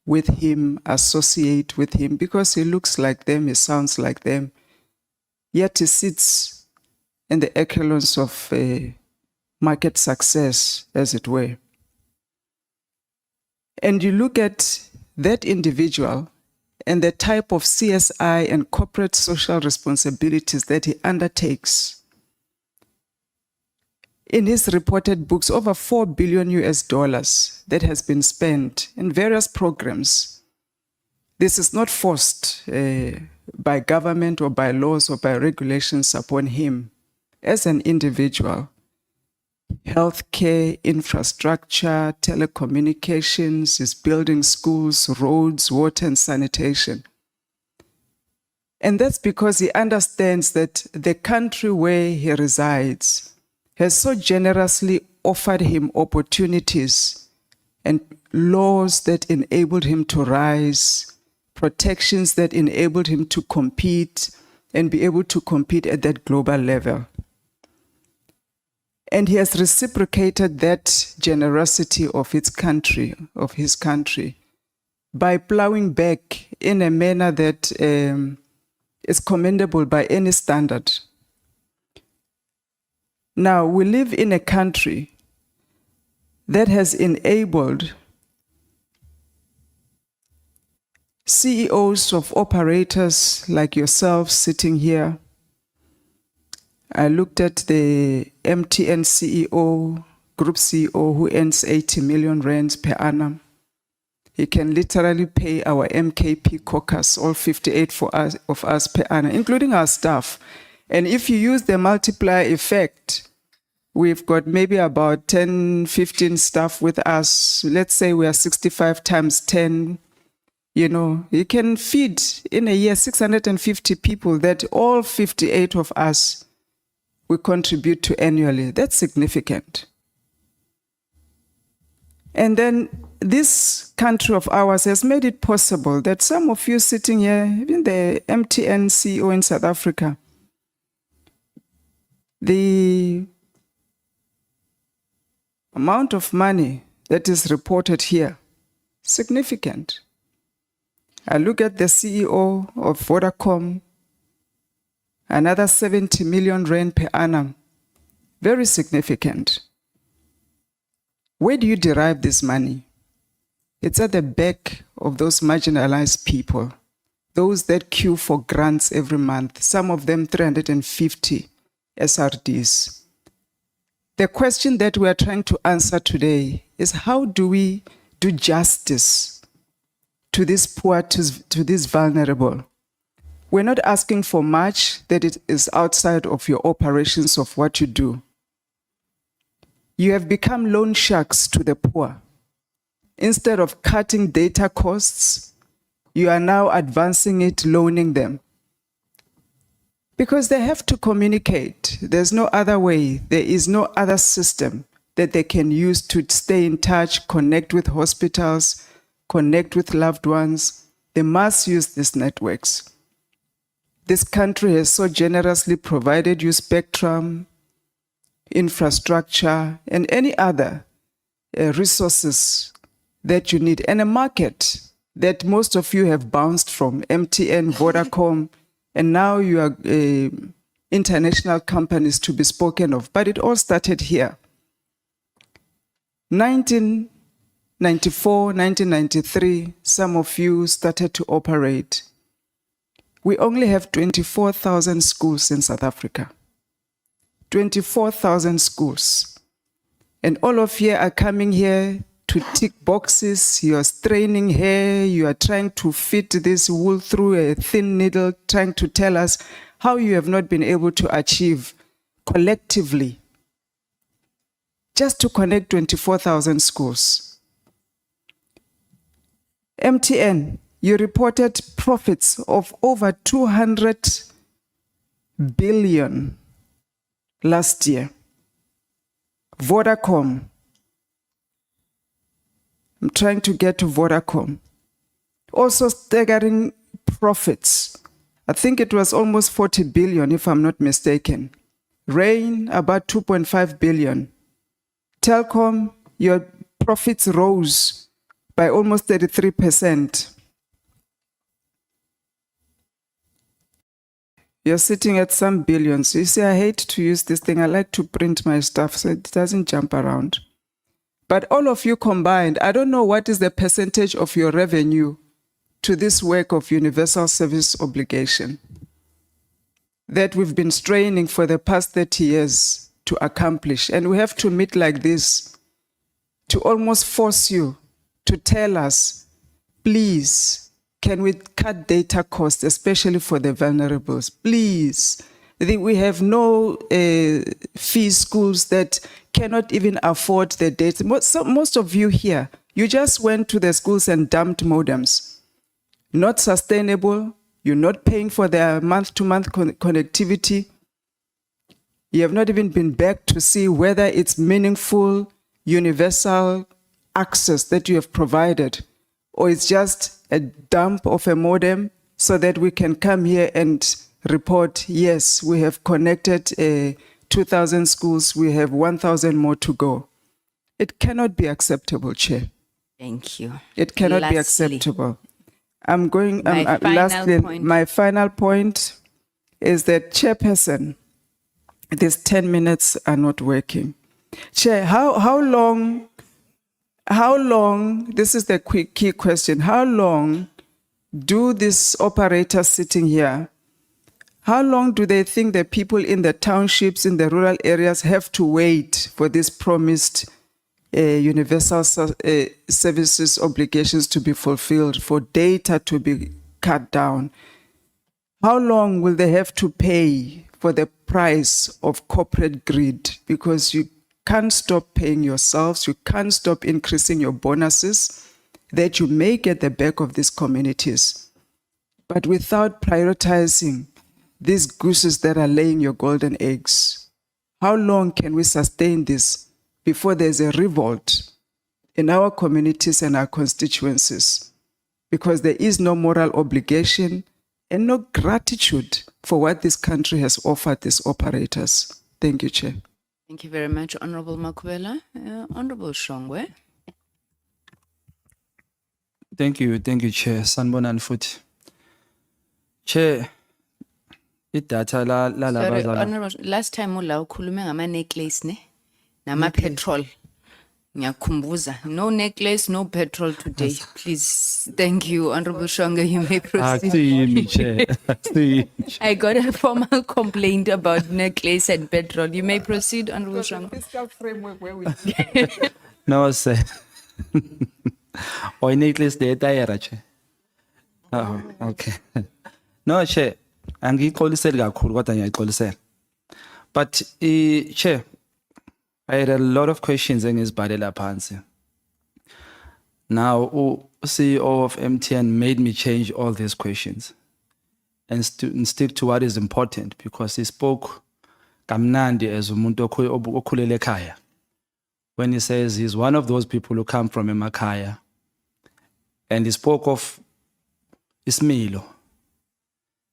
with him, associate with him, because he looks like them, he sounds like them, yet he sits in the echelons of market success, as it were. And you look at that individual and the type of CSI and corporate social responsibilities that he undertakes. In his reported books, over $4 billion that has been spent in various programs. This is not forced by government or by laws or by regulations upon him as an individual. Healthcare, infrastructure, telecommunications, is building schools, roads, water, and sanitation. And that's because he understands that the country where he resides has so generously offered him opportunities and laws that enabled him to rise, protections that enabled him to compete and be able to compete at that global level. And he has reciprocated that generosity of his country, by plowing back in a manner that is commendable by any standard. Now, we live in a country that has enabled CEOs of operators like yourself sitting here. I looked at the MTN CEO, group CEO, who earns 80 million rands per annum. He can literally pay our MKP caucus, all 58 of us per annum, including our staff. And if you use the multiplier effect, we've got maybe about 10, 15 staff with us. Let's say we are 65 times 10. You can feed in a year 650 people that all 58 of us we contribute to annually. That's significant. And then this country of ours has made it possible that some of you sitting here, even the MTN CEO in South Africa, the amount of money that is reported here, significant. I look at the CEO of Vodacom, another 70 million rand per annum, very significant. Where do you derive this money? It's at the back of those marginalized people, those that queue for grants every month, some of them 350 SRDs. The question that we are trying to answer today is, how do we do justice to this poor, to this vulnerable? We're not asking for much that it is outside of your operations of what you do. You have become loan sharks to the poor. Instead of cutting data costs, you are now advancing it, loaning them. Because they have to communicate. There's no other way. There is no other system that they can use to stay in touch, connect with hospitals, connect with loved ones. They must use these networks. This country has so generously provided you spectrum, infrastructure, and any other resources that you need, and a market that most of you have bounced from, MTN, Vodacom, and now you are international companies to be spoken of. But it all started here. 1994, 1993, some of you started to operate. We only have 24,000 schools in South Africa. 24,000 schools. And all of you are coming here to tick boxes. You are straining hair. You are trying to fit this wool through a thin needle, trying to tell us how you have not been able to achieve collectively just to connect 24,000 schools. MTN, you reported profits of over 200 billion last year. Vodacom, I'm trying to get to Vodacom. Also staggering profits. I think it was almost 40 billion, if I'm not mistaken. Rain, about 2.5 billion. Telkom, your profits rose by almost 33%. You're sitting at some billions. You see, I hate to use this thing. I like to print my stuff so it doesn't jump around. But all of you combined, I don't know what is the percentage of your revenue to this work of universal service obligation that we've been straining for the past 30 years to accomplish. And we have to meet like this to almost force you to tell us, please, can we cut data costs, especially for the vulnerables? Please. We have no fee schools that cannot even afford the data. Most of you here, you just went to the schools and dumped modems. Not sustainable. You're not paying for their month-to-month connectivity. You have not even been back to see whether it's meaningful, universal access that you have provided, or it's just a dump of a modem so that we can come here and report, yes, we have connected 2,000 schools, we have 1,000 more to go. It cannot be acceptable, Chair. Thank you. It cannot be Lastly, acceptable. I'm going, My final lastly, point. my final point is that, Chairperson, these 10 minutes are not working. Chair, how long, this is the quick key question, how long do these operators sitting here, how long do they think the people in the townships, in the rural areas have to wait for this promised universal services obligations to be fulfilled, for data to be cut down? How long will they have to pay for the price of corporate greed? Because you can't stop paying yourselves, you can't stop increasing your bonuses that you make at the back of these communities. But without prioritizing these gooses that are laying your golden eggs, how long can we sustain this before there's a revolt in our communities and our constituencies? Because there is no moral obligation and no gratitude for what this country has offered these operators. Thank you, Chair. Thank you very much, Honorable Makwela. Honorable Shongwe. Thank you, Chair. Sanbonan futhi. Chair, idatha la Sorry, labazala. Honorable, last time ula ukhulume ngama necklace ne nama petrol. Ngiyakhumbuza. No necklace, no petrol today. Please. Thank you, Honorable Shonga. You may proceed. Akusiyimi, Chair. Akusiyimi. I got a formal complaint about necklace and petrol. You may proceed, Honorable Shonga. Fiscal framework where we No, sir. Or necklace de tayera, Chair. Oh, okay. No, Chair. Angixoliseli kakhulu kodwa ngiyayixolisela. But Chair, I had a lot of questions engizibhalela phansi. Now, CEO of MTN made me change all these questions and stick to what is important, because he spoke kamnandi as umuntu okhulele ekhaya. When he says he's one of those people who come from emakhaya, and he spoke of isimilo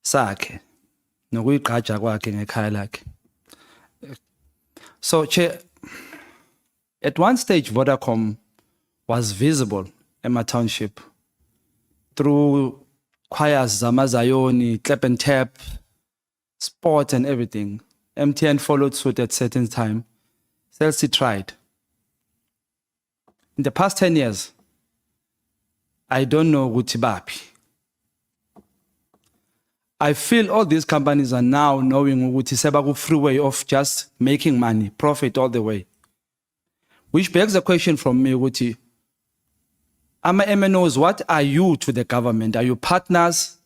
sakhe nokuyigqaja kwakhe ngekhaya lakhe. So, Chair, at one stage, Vodacom was visible in my township through choirs, Zamazayoni, clap and tap, sport and everything. MTN followed suit at certain time. Celsi tried. In the past 10 years, I don't know Gutibapi. I feel all these companies are now knowing Uguti Sebaku free way of just making money, profit all the way. Which begs a question from me, Uguti. Ama MNOs, what are you to the government? Are you partners?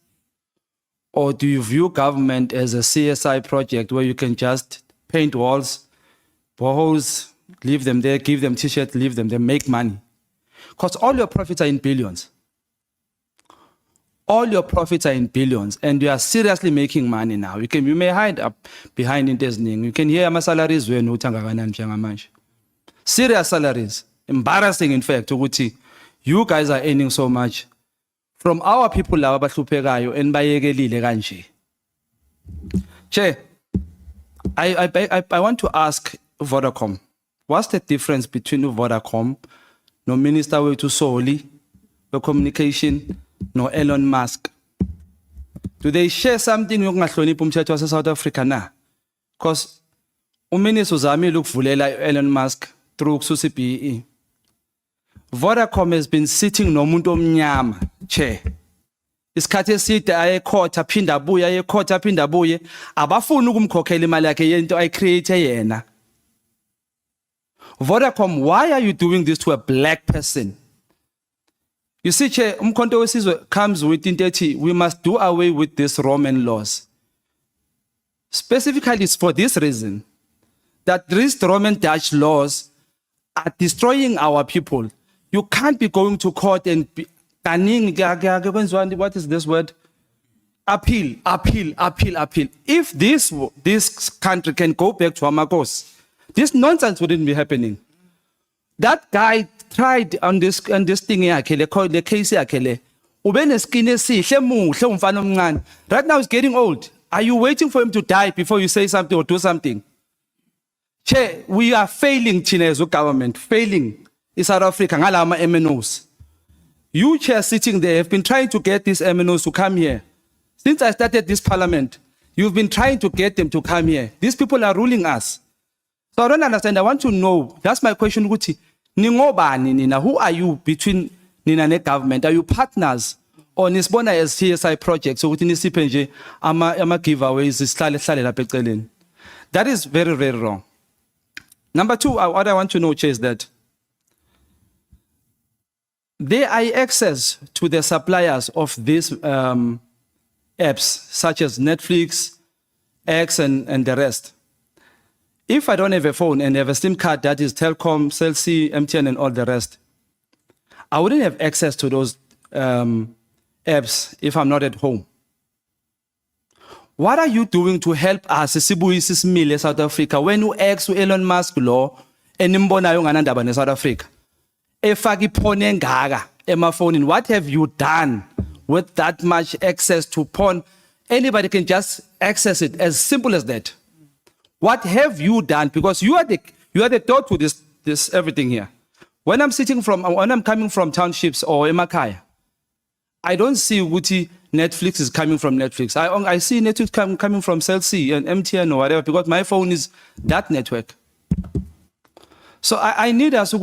Or do you view government as a CSI project where you can just paint walls, boreholes, leave them there, give them t-shirts, leave them there, make money? Because all your profits are in billions. All your profits are in billions, and you are seriously making money now. You may hide up behind it. You can hear my salaries when serious salaries. Embarrassing, in fact, you guys are earning so much from our people laba bahluphekayo and bayekelile kanje. Chair, I want to ask Vodacom, what's the difference between Vodacom, no Minister wethu Soli, the communication, no Elon Musk? Do they share something yokungahloniphi umthetho wase South Africa na? Because uMinister uzamile ukuvulela Elon Musk through kususa iBE. Vodacom has been sitting nomuntu omnyama, Chair. Isikhathi eside ayekhotha aphinda abuye ayekhotha aphinda abuye, abafuni ukumkhokhela imali yakhe yento ayicreate yena. Vodacom, why are you doing this to a black person? You see, Chair, umkhonto wesizwe comes with into ethi we must do away with these Roman laws. Specifically, it's for this reason, that these Roman Dutch laws are destroying our people. You can't be going to court and what is this word? appeal. If this country can go back to Amakos, this nonsense wouldn't be happening. That guy tried on this thing yakhe le case yakhe le. Ube neskin esihle muhle umfana omncane. Right now he's getting old. Are you waiting for him to die before you say something or do something? Che, we are failing thina as a government, failing in South Africa ngalama MNOs. You chair sitting there have been trying to get these MNOs to come here. Since I started this parliament, you've been trying to get them to come here. These people are ruling us. So I don't understand. I want to know. That's my question. Ukuthi, ningobani nina? Who are you between nina ne government? Are you partners or nisibona as CSI projects? So ukuthi nisiphe nje ama giveaways sihlale lapha eceleni. That is very, very wrong. Number two, what I want to know, Chair, is that there are access to the suppliers of these apps, such as Netflix, X, and the rest. If I don't have a phone and have a SIM card that is Telkom, Cell C, MTN, and all the rest, I wouldn't have access to those apps if I'm not at home. What are you doing to help us, Sibuyisi Smile, South Africa, when you ask Elon Musk law and nimbonayo nganandaba ne South Africa? Efaki porn engaka emaphonini. What have you done with that much access to porn? Anybody can just access it, as simple as that. What have you done? Because you are the door to this everything here. When I'm coming from townships or Emakaya, I don't see Wuti Netflix is coming from Netflix. I see Netflix coming from Cell C and MTN or whatever, because my phone is that network. So I need us to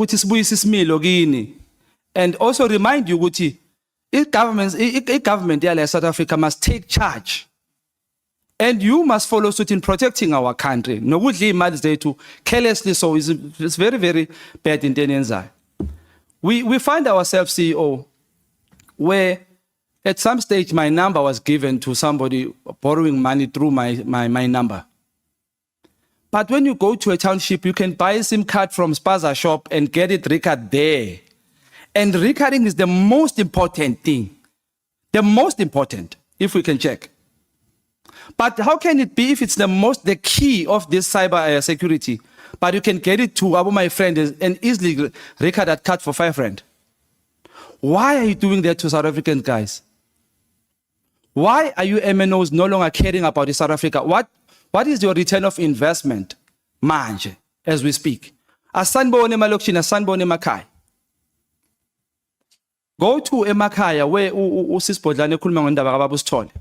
and also remind you, Guti, government in South Africa must take charge. And you must follow suit in protecting our country. No would leave day to carelessly, so it's very, very bad in Denenza. We find ourselves, CEO, where at some stage my number was given to somebody borrowing money through my number. But when you go to a township, you can buy a SIM card from Spaza shop and get it recorded there. And recording is the most important thing. The most important, if we can check. But how can it be if it's the key of this cyber security, but you can get it to my friend and easily record that card for R5? Why are you doing that to South African guys? Why are you MNOs no longer caring about South Africa? What is your return of investment, manje, as we speak? Asanbone malokishini, asanbone emakhaya. Go to emakhaya where usisibhodlane ekhuluma ngendaba kaBaba uSithole.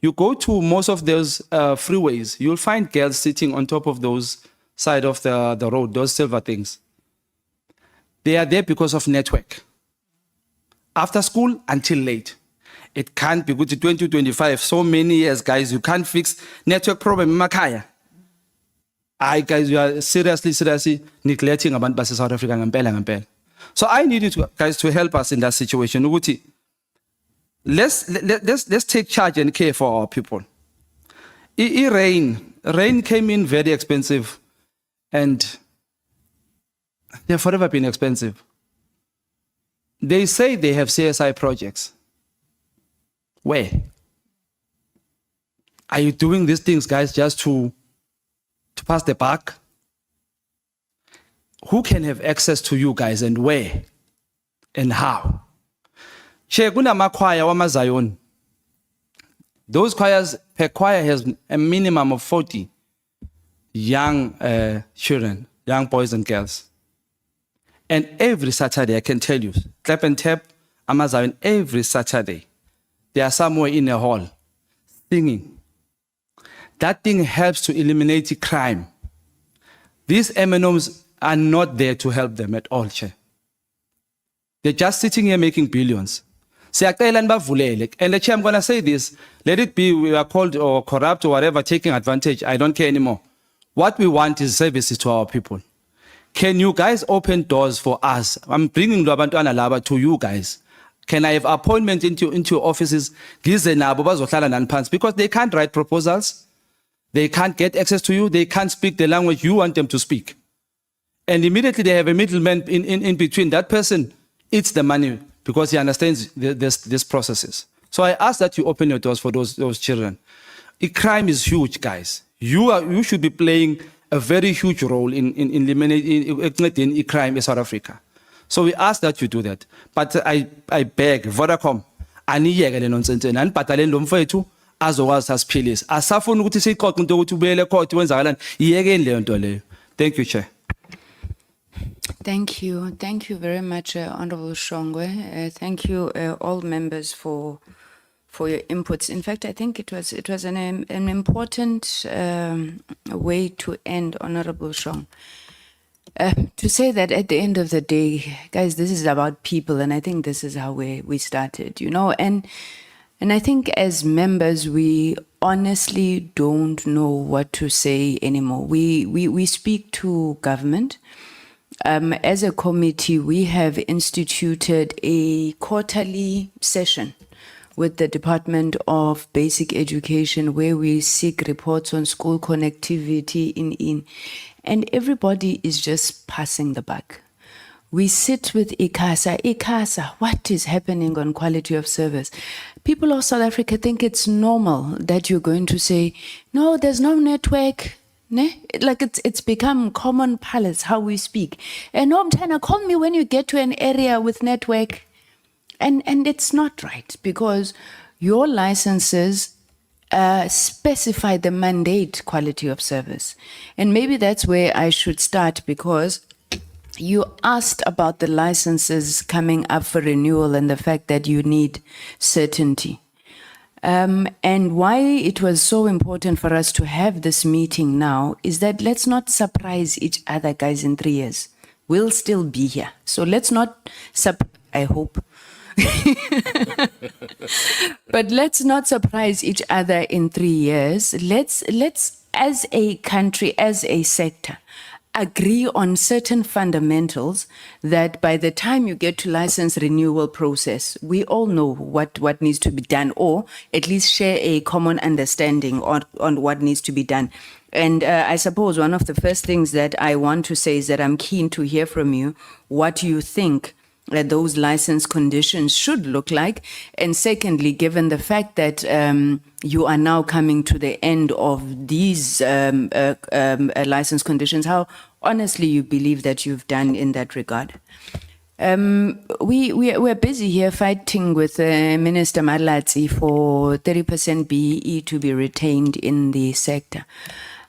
You go to most of those freeways, you'll find girls sitting on top of those side of the road, those silver things. They are there because of network. After school until late. It can't be good to 2025. So many years, guys, you can't fix network problem in Makaya. Guys, you are seriously neglecting about South Africa ngampela. So I need you guys to help us in that situation. Let's take charge and care for our people. Rain came in very expensive, and they've forever been expensive. They say they have CSI projects. Where? Are you doing these things, guys, just to pass the buck? Who can have access to you guys, and where and how? Kunamakwaya wamaZion. Those choirs, per choir has a minimum of 40 young children, young boys and girls. And every Saturday, I can tell you, clap and tap, amaZion, every Saturday, they are somewhere in a hall singing. That thing helps to eliminate crime. These MNOs are not there to help them at all, Chair. They're just sitting here making billions. And the Chair, I'm going to say this. Let it be we are called or corrupt or whatever, taking advantage. I don't care anymore. What we want is services to our people. Can you guys open doors for us? I'm bringing Lwabantwana Laba to you guys. Can I have appointment into your offices? Because they can't write proposals. They can't get access to you. They can't speak the language you want them to speak. And immediately they have a middleman in between. That person eats the money because he understands these processes. So I ask that you open your doors for those children. Crime is huge, guys. You should be playing a very huge role in eliminating crime in South Africa. So we ask that you do that. But I beg Vodacom, aniyeke le nonsense anibhataleni lo mfethu azokwazi asiphilise. Asafuna ukuthi siqoqe into ukuthi ubuyele court wenzakalani. Iyekeni le nto leyo. Thank you, Chair. Thank you. Thank you very much, Honorable Shongwe. Thank you, all members, for your inputs. In fact, I think it was an important way to end, Honorable Shong. To say that at the end of the day, guys, this is about people, and I think this is how we started, you know, and I think as members, we honestly don't know what to say anymore. We speak to government. As a committee, we have instituted a quarterly session with the Department of Basic Education where we seek reports on school connectivity and everybody is just passing the buck. We sit with ICASA, what is happening on quality of service? People of South Africa think it's normal that you're going to say, no, there's no network. Ne? Like it's become common parlance how we speak. And no, Mtana, call me when you get to an area with network. And it's not right because your licenses specify the mandate quality of service. And maybe that's where I should start because you asked about the licenses coming up for renewal and the fact that you need certainty. And why it was so important for us to have this meeting now is that let's not surprise each other, guys, in 3 years. We'll still be here. So let's not, I hope. But let's not surprise each other in 3 years. Let's, as a country, as a sector, agree on certain fundamentals that by the time you get to license renewal process, we all know what needs to be done, or at least share a common understanding on what needs to be done. And I suppose one of the first things that I want to say is that I'm keen to hear from you what you think that those license conditions should look like. And secondly, given the fact that you are now coming to the end of these license conditions, how honestly you believe that you've done in that regard. We're busy here fighting with Minister Malatsi for 30% BEE to be retained in the sector.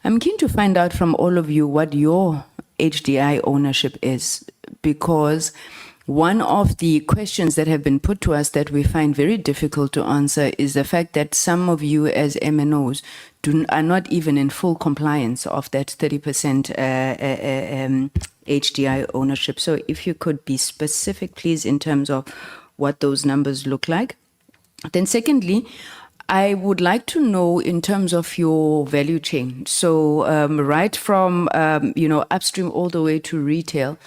I'm keen to find out from all of you what your HDI ownership is, because one of the questions that have been put to us that we find very difficult to answer is the fact that some of you as MNOs are not even in full compliance of that 30% HDI ownership. So if you could be specific, please, in terms of what those numbers look like. Then secondly, I would like to know in terms of your value chain. So right from upstream all the way to retail,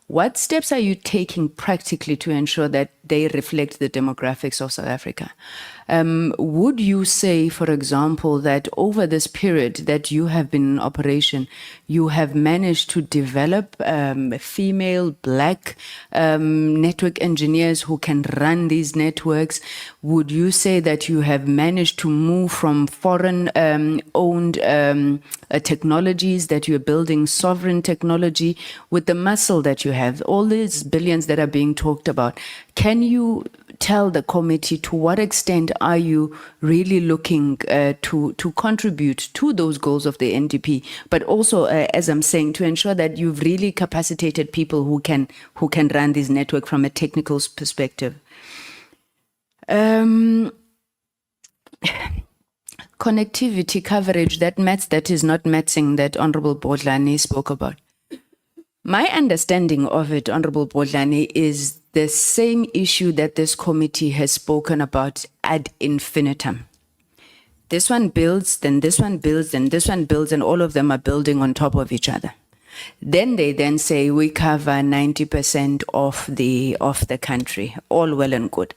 what steps are you taking practically to ensure that they reflect the demographics of South Africa? Would you say, for example, that over this period that you have been in operation, you have managed to develop female, black network engineers who can run these networks? Would you say that you have managed to move from foreign owned technologies, that you're building sovereign technology with the muscle that you have, all these billions that are being talked about? Can you tell the committee to what extent are you really looking to contribute to those goals of the NDP, but also, as I'm saying, to ensure that you've really capacitated people who can run this network from a technical perspective? Connectivity coverage, that is not matching that Honorable Bodlani spoke about. My understanding of it, Honorable Bodlani, is the same issue that this committee has spoken about ad infinitum. This one builds, then this one builds, then this one builds, and all of them are building on top of each other. Then they then say we cover 90% of the country, all well and good.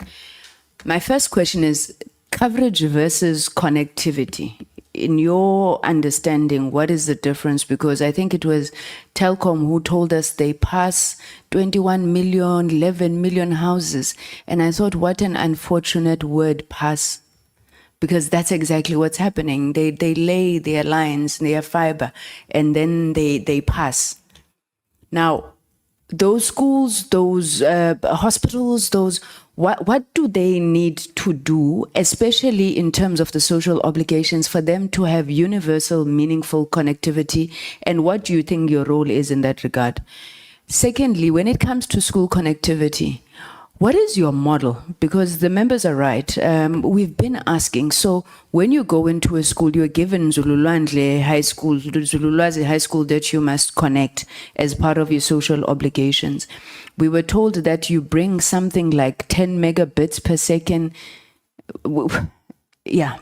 My first question is coverage versus connectivity. in your understanding, what is the difference? Because I think it was Telkom who told us they pass 21 million, 11 million houses. And I thought, what an unfortunate word, pass. Because that's exactly what's happening. They lay their lines, their fiber, and then they pass. Now, those schools, those hospitals, those what do they need to do, especially in terms of the social obligations, for them to have universal, meaningful connectivity? And what do you think your role is in that regard? Secondly, when it comes to school connectivity, what is your model? Because the members are right. We've been asking. So when you go into a school, you're given Zululwandle High School, Zululwazi High School that you must connect as part of your social obligations. We were told that you bring something like 10 megabits per second. Yeah.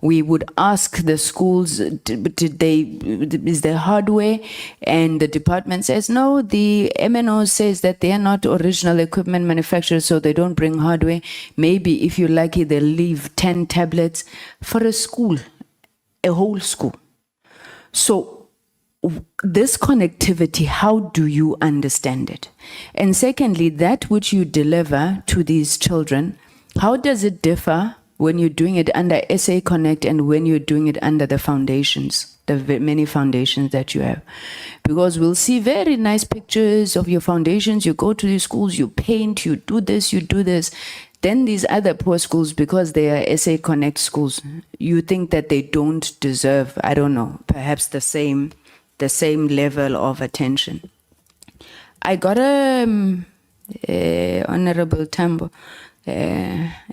We would ask the schools, is there hardware? And the department says, no, the MNO says that they are not original equipment manufacturers, so they don't bring hardware. Maybe if you're lucky, they'll leave 10 tablets for a school, a whole school. So this connectivity, how do you understand it? And secondly, that which you deliver to these children, how does it differ when you're doing it under SA Connect and when you're doing it under the foundations, the many foundations that you have? Because we'll see very nice pictures of your foundations. You go to these schools, you paint, you do this, you do this. Then these other poor schools, because they are SA Connect schools, you think that they don't deserve, I don't know, perhaps the same level of attention. I got Honorable Tambo,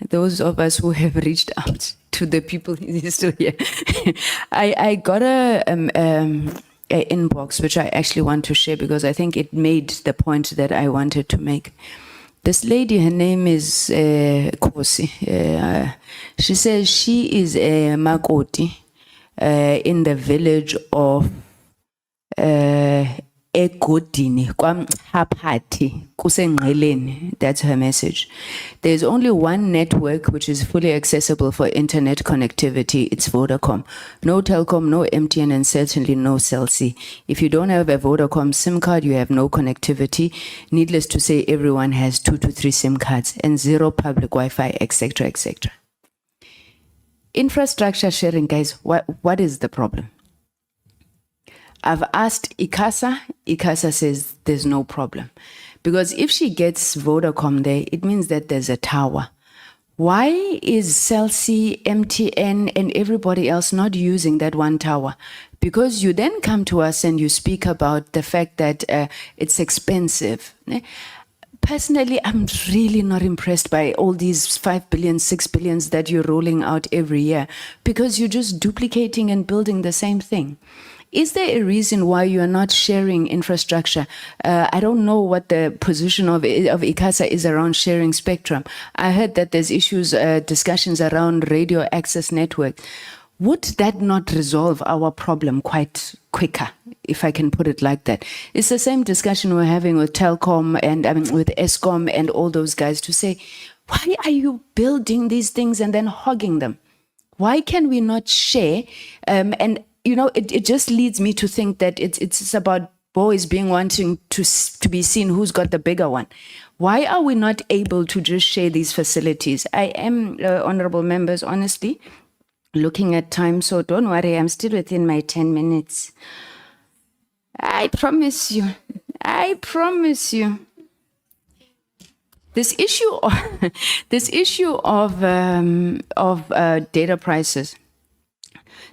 those of us who have reached out to the people he's still here. I got a inbox which I actually want to share because I think it made the point that I wanted to make. This lady, her name is Kosi. She says she is a Makoti in the village of Egodini, Kwamhapati, Kusengqeleni. That's her message. There's only one network which is fully accessible for internet connectivity. It's Vodacom. No Telkom, no MTN, and certainly no Cell C. If you don't have a Vodacom SIM card, you have no connectivity. Needless to say, everyone has 2 to 3 SIM cards and 0 public Wi-Fi, etc., etc. Infrastructure sharing, guys, what is the problem? I've asked ICASA. ICASA says there's no problem. Because if she gets Vodacom there, it means that there's a tower. Why is Cell C, MTN, and everybody else not using that one tower? Because you then come to us and you speak about the fact that it's expensive. Personally, I'm really not impressed by all these 5 billion, 6 billions that you're rolling out every year, because you're just duplicating and building the same thing. Is there a reason why you are not sharing infrastructure? I don't know what the position of ICASA is around sharing spectrum. I heard that there's issues, discussions around radio access network. Would that not resolve our problem quite quicker, if I can put it like that? It's the same discussion we're having with Telkom and with Eskom and all those guys to say, why are you building these things and then hogging them? Why can we not share? And you know, it just leads me to think that it's about boys wanting to be seen who's got the bigger one. Why are we not able to just share these facilities? I am, honorable members, honestly, looking at time, so don't worry, I'm still within my 10 minutes. I promise you. This issue of data prices.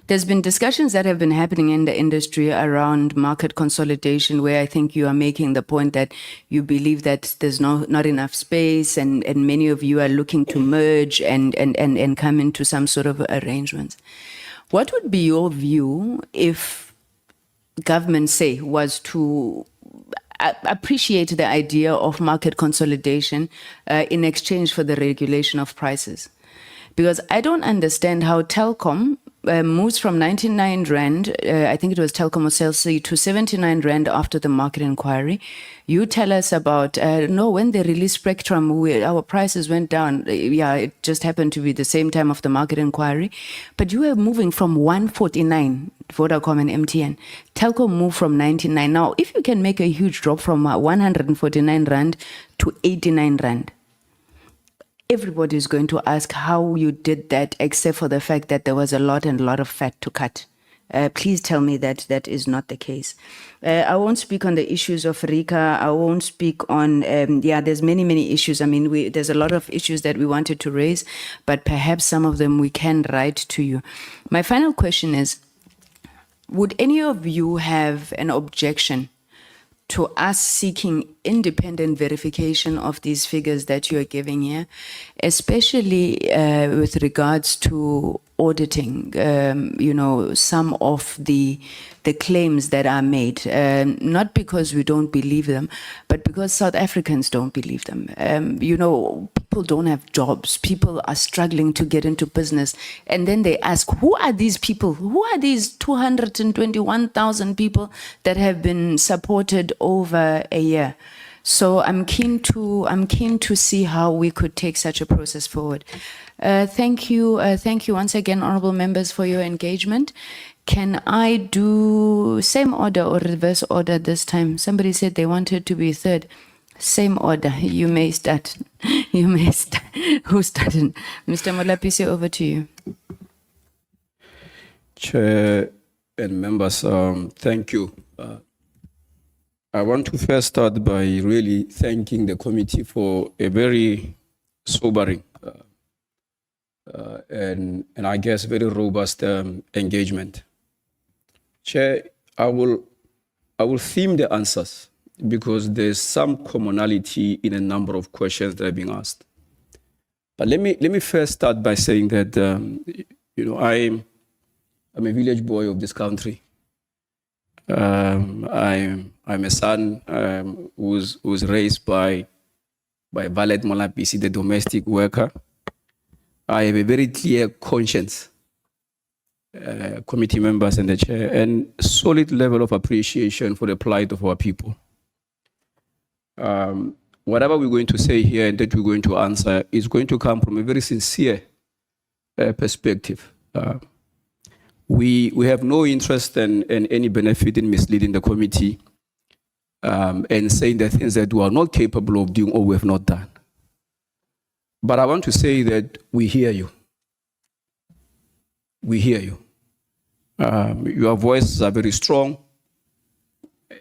There's been discussions that have been happening in the industry around market consolidation, where I think you are making the point that you believe that there's not enough space, and many of you are looking to merge and come into some sort of arrangements. What would be your view if government, say, was to appreciate the idea of market consolidation in exchange for the regulation of prices? Because I don't understand how Telkom moves from 99 Rand, I think it was Telkom or Cell C, to 79 Rand after the market inquiry. You tell us about, no, when they released Spectrum, our prices went down. Yeah, it just happened to be the same time of the market inquiry. But you were moving from 149, Vodacom and MTN. Telkom moved from 99. Now, if you can make a huge drop from 149 Rand to 89 Rand, everybody is going to ask how you did that, except for the fact that there was a lot of fat to cut. Please tell me that that is not the case. I won't speak on the issues of RICA. I won't speak on, there's many issues. I mean, there's a lot of issues that we wanted to raise, but perhaps some of them we can write to you. My final question is, would any of you have an objection to us seeking independent verification of these figures that you're giving here, especially with regards to auditing, some of the claims that are made, not because we don't believe them, but because South Africans don't believe them. People don't have jobs. People are struggling to get into business. And then they ask, who are these people? Who are these 221,000 people that have been supported over a year? So I'm keen to see how we could take such a process forward. Thank you once again, honourable members, for your engagement. Can I do same order or reverse order this time? Somebody said they wanted to be third. Same order. You may start. You may start. Who's starting? Mr. Molapisi, over to you. Chair and members, thank you. I want to first start by really thanking the committee for a very sobering and I guess very robust engagement. Chair, I will theme the answers because there's some commonality in a number of questions that are being asked. But let me first start by saying that I'm a village boy of this country. I'm a son who was raised by Valet Molapisi, the domestic worker. I have a very clear conscience, committee members and the chair, and solid level of appreciation for the plight of our people. Whatever we're going to say here and that we're going to answer is going to come from a very sincere perspective. We have no interest and any benefit in misleading the committee and saying the things that we are not capable of doing or we have not done. But I want to say that we hear you. We hear you. Your voices are very strong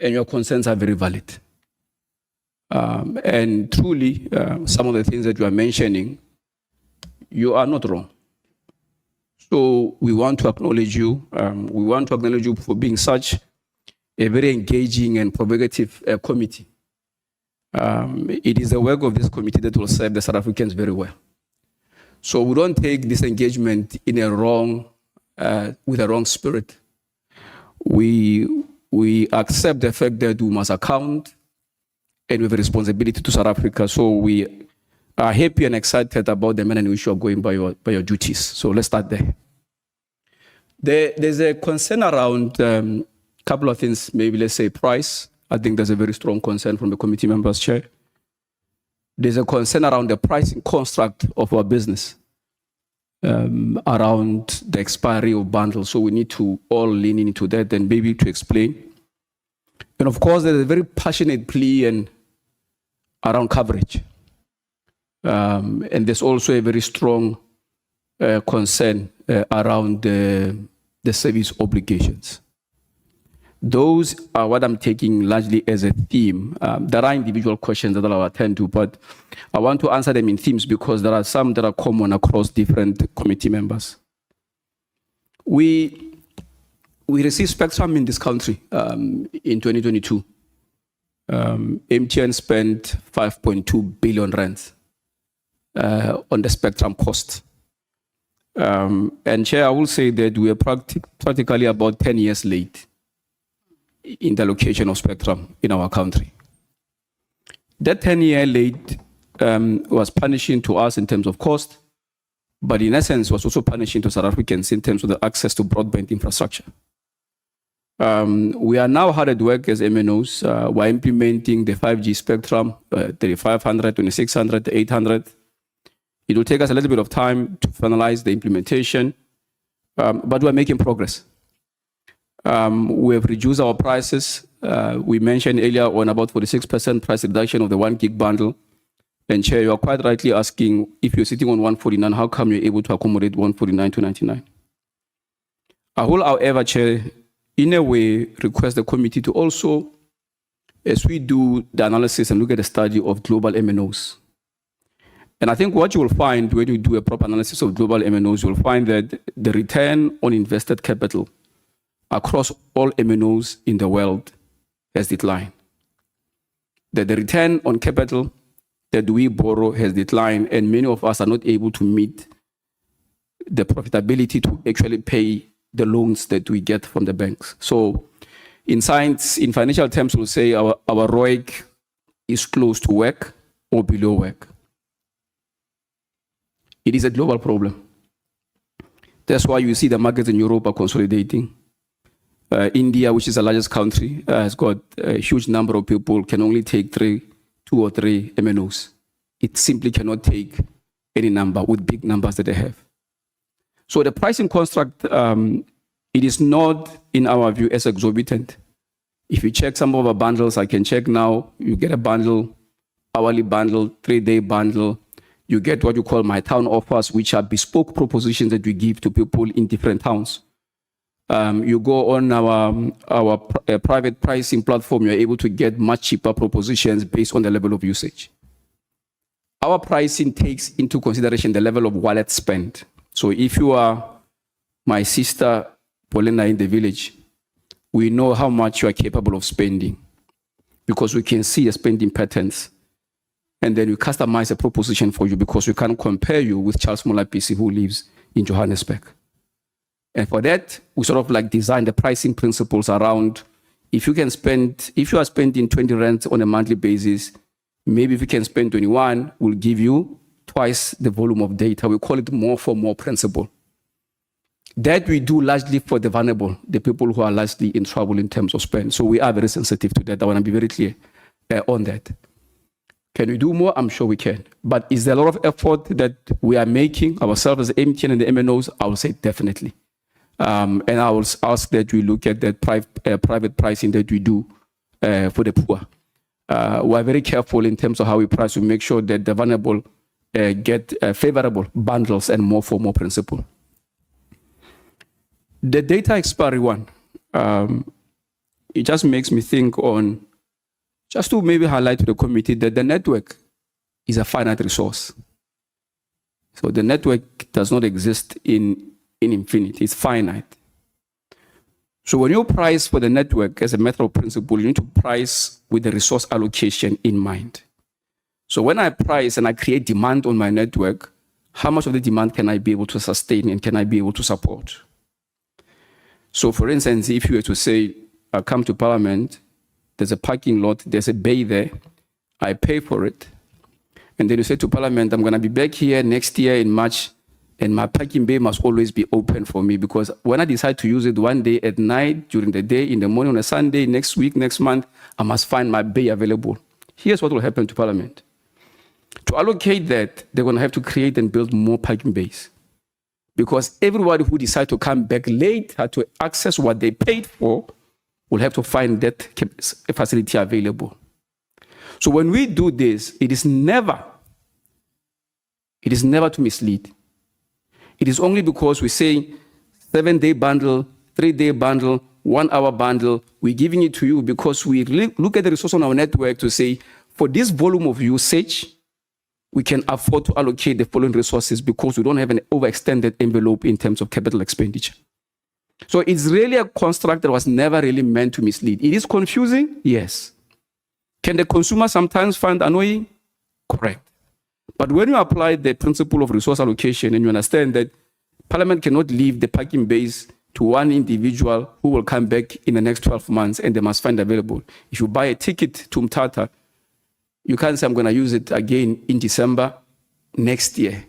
and your concerns are very valid. And truly, some of the things that you are mentioning, you are not wrong. So we want to acknowledge you. We want to acknowledge you for being such a very engaging and provocative committee. It is the work of this committee that will serve the South Africans very well. So we don't take this engagement in a wrong, with a wrong spirit. We accept the fact that we must account and we have a responsibility to South Africa. So we are happy and excited about the manner in which you are going by your duties. So let's start there. There's a concern around a couple of things, maybe let's say price. I think there's a very strong concern from the committee members, Chair. There's a concern around the pricing construct of our business, around the expiry of bundles. So we need to all lean into that and maybe to explain. And of course, there's a very passionate plea around coverage. And there's also a very strong concern around the service obligations. Those are what I'm taking largely as a theme. There are individual questions that I'll attend to, but I want to answer them in themes because there are some that are common across different committee members. We received spectrum in this country in 2022. MTN spent 5.2 billion rand on the spectrum cost. And Chair, I will say that we are practically about 10 years late in the allocation of spectrum in our country. That 10-year late was punishing to us in terms of cost, but in essence was also punishing to South Africans in terms of the access to broadband infrastructure. We are now hard at work as MNOs. We're implementing the 5G spectrum, 3500, 2600, 800. It will take us a little bit of time to finalize the implementation, but we're making progress. We have reduced our prices. We mentioned earlier on about 46% price reduction of the 1 gig bundle. And Chair, you are quite rightly asking, if you're sitting on 149, how come you're able to accommodate 149 to 99? I will, however, Chair, in a way, request the committee to also, as we do the analysis and look at the study of global MNOs. And I think what you will find when you do a proper analysis of global MNOs, you will find that the return on invested capital across all MNOs in the world has declined. That the return on capital that we borrow has declined, and many of us are not able to meet the profitability to actually pay the loans that we get from the banks. So in science, in financial terms, we'll say our ROIC is close to WACC or below WACC. It is a global problem. That's why you see the markets in Europe are consolidating. India, which is the largest country, has got a huge number of people, can only take 2 or 3 MNOs. It simply cannot take any number with big numbers that they have. So the pricing construct, it is not, in our view, as exorbitant. If you check some of our bundles, I can check now, you get a bundle, hourly bundle, 3-day bundle. You get what you call my town offers, which are bespoke propositions that we give to people in different towns. You go on our private pricing platform, you're able to get much cheaper propositions based on the level of usage. Our pricing takes into consideration the level of wallet spent. So if you are my sister, Paulina, in the village, we know how much you are capable of spending because we can see your spending patterns. And then we customize a proposition for you because we can't compare you with Charles Molapisi who lives in Johannesburg. And for that, we sort of like design the pricing principles around if you are spending 20 rand on a monthly basis, maybe if you can spend 21, we'll give you twice the volume of data. We call it more for more principle. That we do largely for the vulnerable, the people who are largely in trouble in terms of spend. So we are very sensitive to that. I want to be very clear on that. Can we do more? I'm sure we can. But is there a lot of effort that we are making ourselves as MTN and the MNOs? I will say definitely. And I will ask that we look at that private pricing that we do for the poor. We are very careful in terms of how we price to make sure that the vulnerable get favorable bundles and more for more principle. The data expiry one, it just makes me think on, just to maybe highlight to the committee that the network is a finite resource. So the network does not exist in infinity, it's finite. So when you price for the network as a matter of principle, you need to price with the resource allocation in mind. So when I price and I create demand on my network, how much of the demand can I be able to sustain and can I be able to support? So for instance, if you were to say, I come to Parliament, there's a parking lot, there's a bay there, I pay for it. And then you say to Parliament, I'm going to be back here next year in March, and my parking bay must always be open for me because when I decide to use it one day at night, during the day, in the morning, on a Sunday, next week, next month, I must find my bay available. Here's what will happen to Parliament. To allocate that, they're going to have to create and build more parking bays because everybody who decides to come back later to access what they paid for will have to find that facility available. So when we do this, it is never to mislead. It is only because we say 7-day bundle, 3-day bundle, 1-hour bundle, we're giving it to you because we look at the resource on our network to say, for this volume of usage, we can afford to allocate the following resources because we don't have an overextended envelope in terms of capital expenditure. So it's really a construct that was never really meant to mislead. It is confusing, yes. Can the consumer sometimes find annoying? Correct. But when you apply the principle of resource allocation and you understand that Parliament cannot leave the parking base to one individual who will come back in the next 12 months and they must find available. If you buy a ticket to Mthatha, you can't say I'm going to use it again in December next year.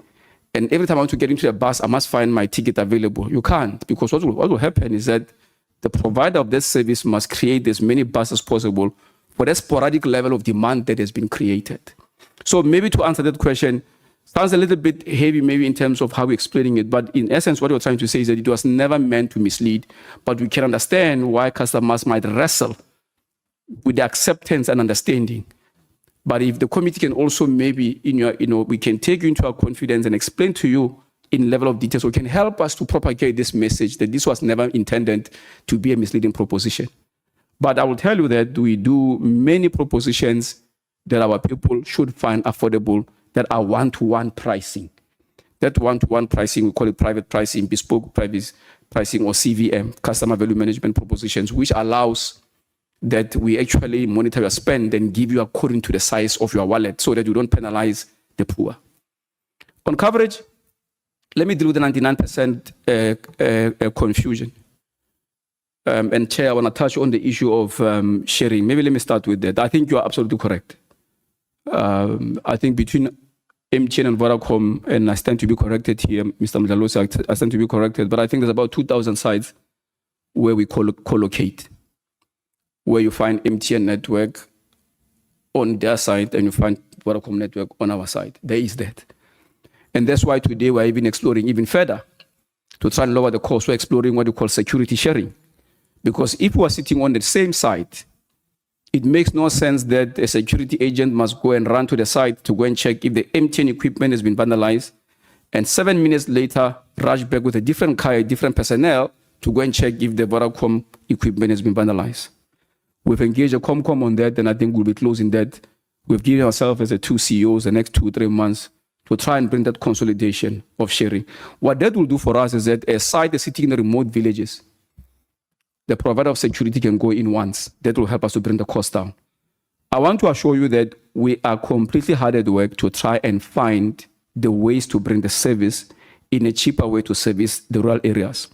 and every time I want to get into a bus, I must find my ticket available. You can't, because what will happen is that the provider of this service must create as many buses as possible for that sporadic level of demand that has been created. So maybe to answer that question, sounds a little bit heavy maybe in terms of how we're explaining it, but in essence what we're trying to say is that it was never meant to mislead, but we can understand why customers might wrestle with the acceptance and understanding. But if the committee can also maybe, we can take you into our confidence and explain to you in level of detail, so it can help us to propagate this message that this was never intended to be a misleading proposition. But I will tell you that we do many propositions that our people should find affordable that are one-to-one pricing. That one-to-one pricing, we call it private pricing, bespoke private pricing, or CVM, customer value management propositions, which allows that we actually monitor your spend and give you according to the size of your wallet so that you don't penalize the poor. On coverage, let me deal with the 99% confusion. And Chair, I want to touch on the issue of sharing. Maybe let me start with that. I think you are absolutely correct. I think between MTN and Vodacom, and I stand to be corrected here, Mr. Mdlalosi, I stand to be corrected, but I think there's about 2,000 sites where we collocate, where you find MTN network on their side and you find Vodacom network on our side. There is that. And that's why today we're even exploring even further to try and lower the cost. We're exploring what we call security sharing. Because if we're sitting on the same site, it makes no sense that a security agent must go and run to the site to go and check if the MTN equipment has been vandalized, and 7 minutes later, rush back with a different car, different personnel to go and check if the Vodacom equipment has been vandalized. We've engaged a Comcom on that, and I think we'll be closing that. We've given ourselves as the two CEOs the next 2-3 months to try and bring that consolidation of sharing. What that will do for us is that a site is sitting in the remote villages, the provider of security can go in once. That will help us to bring the cost down. I want to assure you that we are completely hard at work to try and find the ways to bring the service in a cheaper way to service the rural areas.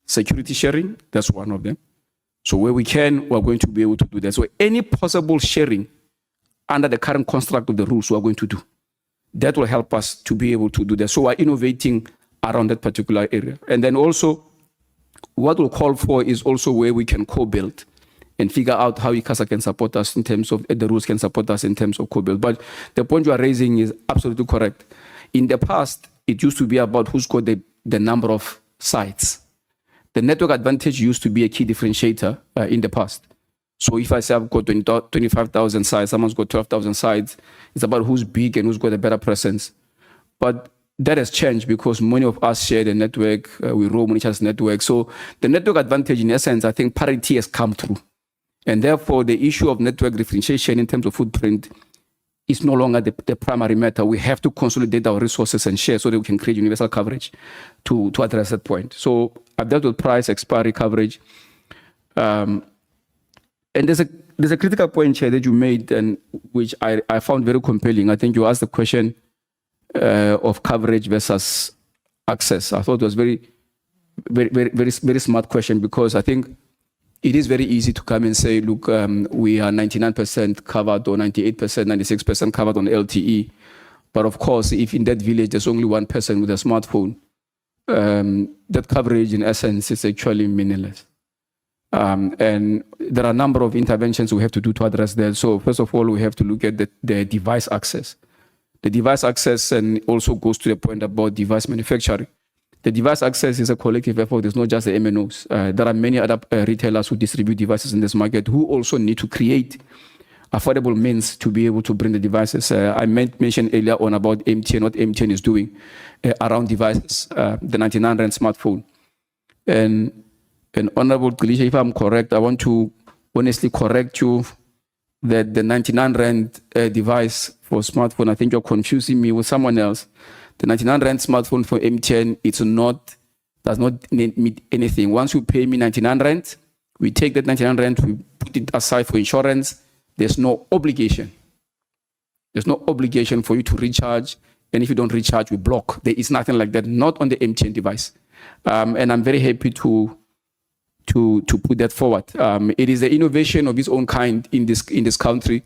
Security sharing, that's one of them. So where we can, we're going to be able to do that. So any possible sharing under the current construct of the rules, we're going to do. That will help us to be able to do that. So we're innovating around that particular area. And then also, what we'll call for is also where we can co-build and figure out how ICASA can support us in terms of, the rules can support us in terms of co-build. But the point you are raising is absolutely correct. In the past, it used to be about who's got the number of sites. The network advantage used to be a key differentiator in the past. So if I say I've got 25,000 sites, someone's got 12,000 sites, it's about who's big and who's got a better presence. But that has changed because many of us share the network, we roam on each other's network. So the network advantage, in essence, I think parity has come through. And therefore, the issue of network differentiation in terms of footprint is no longer the primary matter. We have to consolidate our resources and share so that we can create universal coverage to address that point. So I've dealt with price, expiry, coverage. And there's a critical point, Chair, that you made, and which I found very compelling. I think you asked the question of coverage versus access. I thought it was very smart question, because I think it is very easy to come and say, look, we are 99% covered or 98%, 96% covered on LTE. But of course, if in that village there's only one person with a smartphone, that coverage in essence is actually meaningless. And there are a number of interventions we have to do to address that. So first of all, we have to look at the device access. The device access and also goes to the point about device manufacturing. The device access is a collective effort. It's not just the MNOs. There are many other retailers who distribute devices in this market who also need to create affordable means to be able to bring the devices. I mentioned earlier on about MTN, what MTN is doing around devices, the 99 Rand smartphone. And Honorable Glisha, if I'm correct, I want to honestly correct you that the 99 Rand device for smartphone, I think you're confusing me with someone else. The 99 Rand smartphone for MTN, does not mean anything. Once you pay me 99 Rand, we take that 99 Rand, we put it aside for insurance. There's no obligation. There's no obligation for you to recharge. And if you don't recharge, we block. There is nothing like that, not on the MTN device. And I'm very happy to put that forward. It is the innovation of its own kind in this country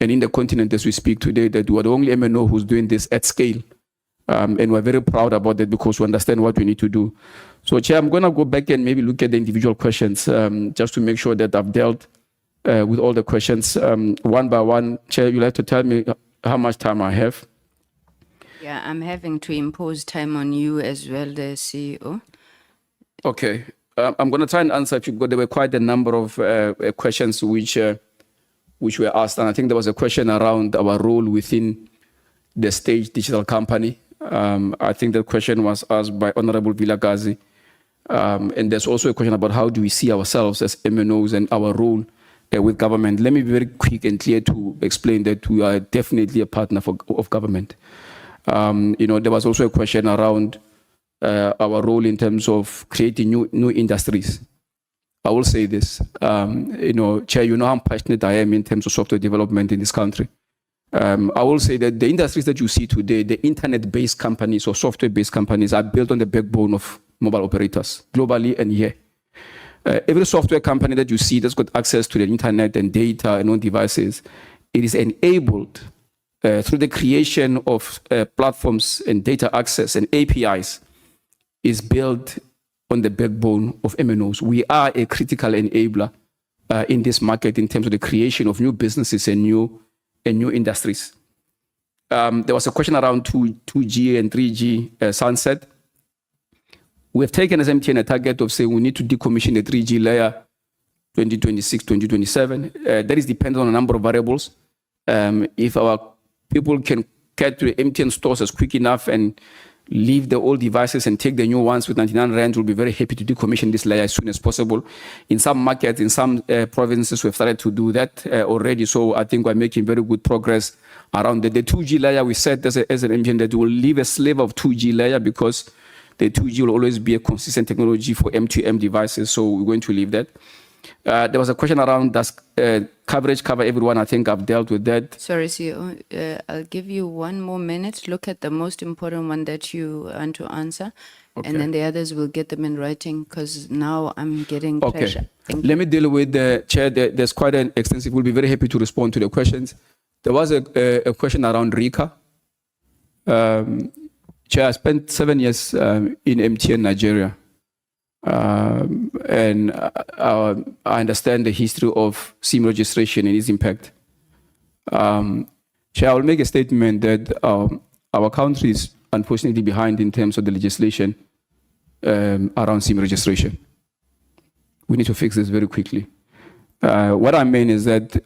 and in the continent as we speak today, that we're the only MNO who's doing this at scale. And we're very proud about that because we understand what we need to do. So, Chair, I'm going to go back and maybe look at the individual questions just to make sure that I've dealt with all the questions one by one. Chair, you'll have to tell me how much time I have. Yeah, I'm having to impose time on you as well, the CEO. Okay. I'm going to try and answer if you got. There were quite a number of questions which were asked. And I think there was a question around our role within the Stage Digital Company. I think the question was asked by Honorable Vilakazi. And there's also a question about how do we see ourselves as MNOs and our role with government. Let me be very quick and clear to explain that we are definitely a partner of government. There was also a question around our role in terms of creating new industries. I will say this, Chair, you know how passionate I am in terms of software development in this country. I will say that the industries that you see today, the internet-based companies or software-based companies are built on the backbone of mobile operators globally and here. Every software company that you see that's got access to the internet and data and on devices, it is enabled through the creation of platforms and data access and APIs is built on the backbone of MNOs. We are a critical enabler in this market in terms of the creation of new businesses and new industries. There was a question around 2G and 3G sunset. We have taken as MTN a target of saying we need to decommission the 3G layer 2026, 2027. That is dependent on a number of variables. If our people can get to the MTN stores as quick enough and leave the old devices and take the new ones with 99 rand, we'll be very happy to decommission this layer as soon as possible. In some markets, in some provinces, we've started to do that already. So I think we're making very good progress around the 2G layer. We said as an MTN that we'll leave a sliver of 2G layer because the 2G will always be a consistent technology for M2M devices. So we're going to leave that. There was a question around does coverage cover everyone? I think I've dealt with that. Sorry, CEO. I'll give you one more minute. Look at the most important one that you want to answer. Okay. And then the others will get them in writing because now I'm getting pressure. Thank you. Let me deal with the Chair. There's quite an extensive. We'll be very happy to respond to the questions. There was a question around RICA. Chair, I spent 7 years in MTN Nigeria. And I understand the history of SIM registration and its impact. Chair, I will make a statement that our country is unfortunately behind in terms of the legislation around SIM registration. We need to fix this very quickly. What I mean is that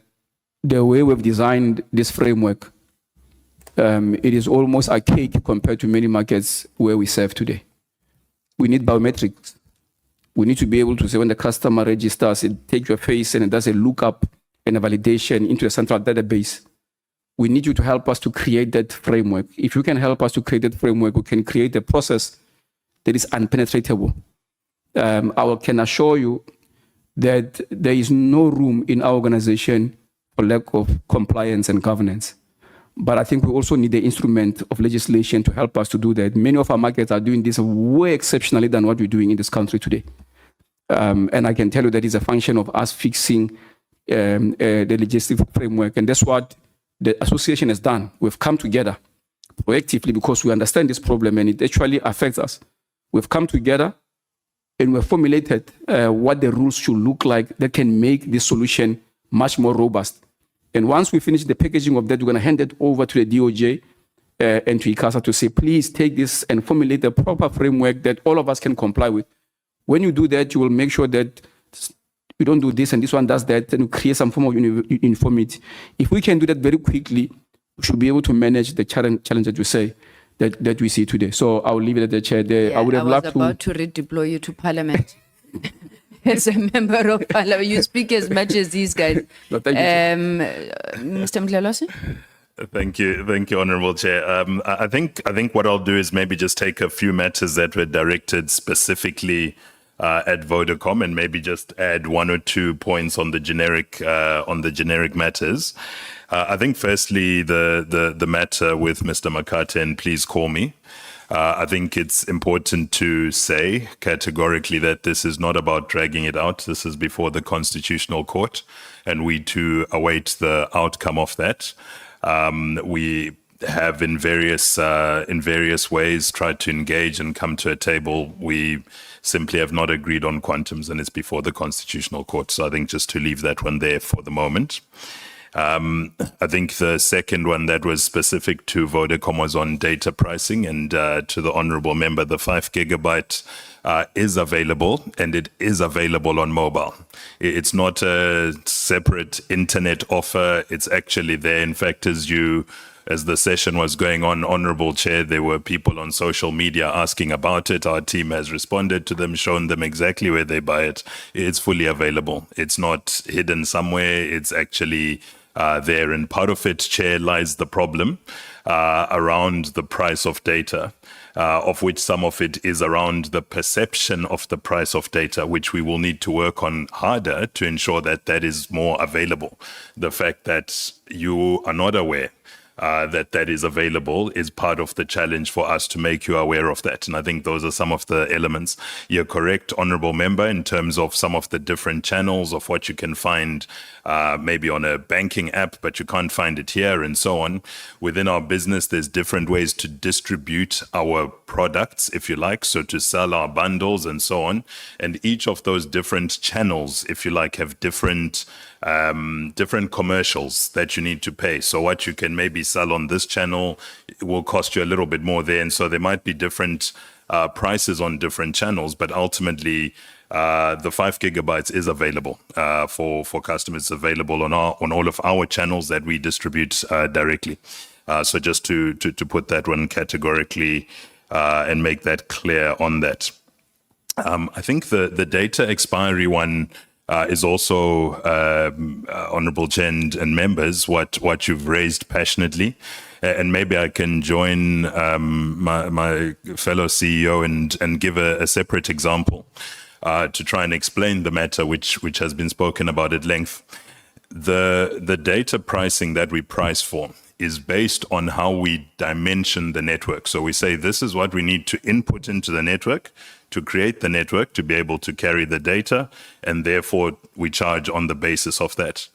the way we've designed this framework, it is almost archaic compared to many markets where we serve today. We need biometrics. We need to be able to say when the customer registers, it takes your face and it does a lookup and a validation into a central database. We need you to help us to create that framework. If you can help us to create that framework, we can create a process that is unpenetratable. I can assure you that there is no room in our organization for lack of compliance and governance. But I think we also need the instrument of legislation to help us to do that. Many of our markets are doing this way exceptionally than what we're doing in this country today. And I can tell you that is a function of us fixing the legislative framework. And that's what the association has done. We've come together proactively because we understand this problem and it actually affects us. We've come together and we've formulated what the rules should look like that can make this solution much more robust. And once we finish the packaging of that, we're going to hand it over to the DOJ and to ICASA to say, please take this and formulate a proper framework that all of us can comply with. When you do that, you will make sure that you don't do this and this one does that, and you create some form of uniformity. If we can do that very quickly, we should be able to manage the challenge that you say that we see today. So I'll leave it at the Chair there. Yeah, I would have loved to. I was about to redeploy you to Parliament. As a member of Parliament, you speak as much as these guys. No, thank you, Mr. Mdlalose? Thank you, Honourable Chair. I think what I'll do is maybe just take a few matters that were directed specifically at Vodacom and maybe just add one or two points on the generic matters. I think firstly the matter with Mr. Makate and please call me. I think it's important to say categorically that this is not about dragging it out. This is before the Constitutional Court, and we too await the outcome of that. We have in various ways tried to engage and come to a table. We simply have not agreed on quantums, and it's before the Constitutional Court. So I think just to leave that one there for the moment. I think the second one that was specific to Vodacom was on data pricing, and to the honourable member, the 5 gigabyte is available, and it is available on mobile. It's not a separate internet offer. It's actually there. In fact, as the session was going on, Honourable Chair, there were people on social media asking about it. Our team has responded to them, shown them exactly where they buy it. It's fully available. It's not hidden somewhere. It's actually there. And part of it, Chair, lies the problem around the price of data, of which some of it is around the perception of the price of data, which we will need to work on harder to ensure that that is more available. The fact that you are not aware that is available is part of the challenge for us to make you aware of that. And I think those are some of the elements. You're correct, Honourable Member, in terms of some of the different channels of what you can find maybe on a banking app, but you can't find it here and so on. Within our business, there's different ways to distribute our products, if you like, so to sell our bundles and so on. And each of those different channels, if you like, have different commercials that you need to pay. So what you can maybe sell on this channel will cost you a little bit more there. And so there might be different prices on different channels, but ultimately the 5 gigabytes is available for customers. It's available on all of our channels that we distribute directly. So just to put that one categorically and make that clear on that. I think the data expiry one is also, Honourable Chair and members, what you've raised passionately. And maybe I can join my fellow CEO and give a separate example to try and explain the matter, which has been spoken about at length. The data pricing that we price for is based on how we dimension the network. So we say this is what we need to input into the network to create the network to be able to carry the data, and therefore we charge on the basis of that.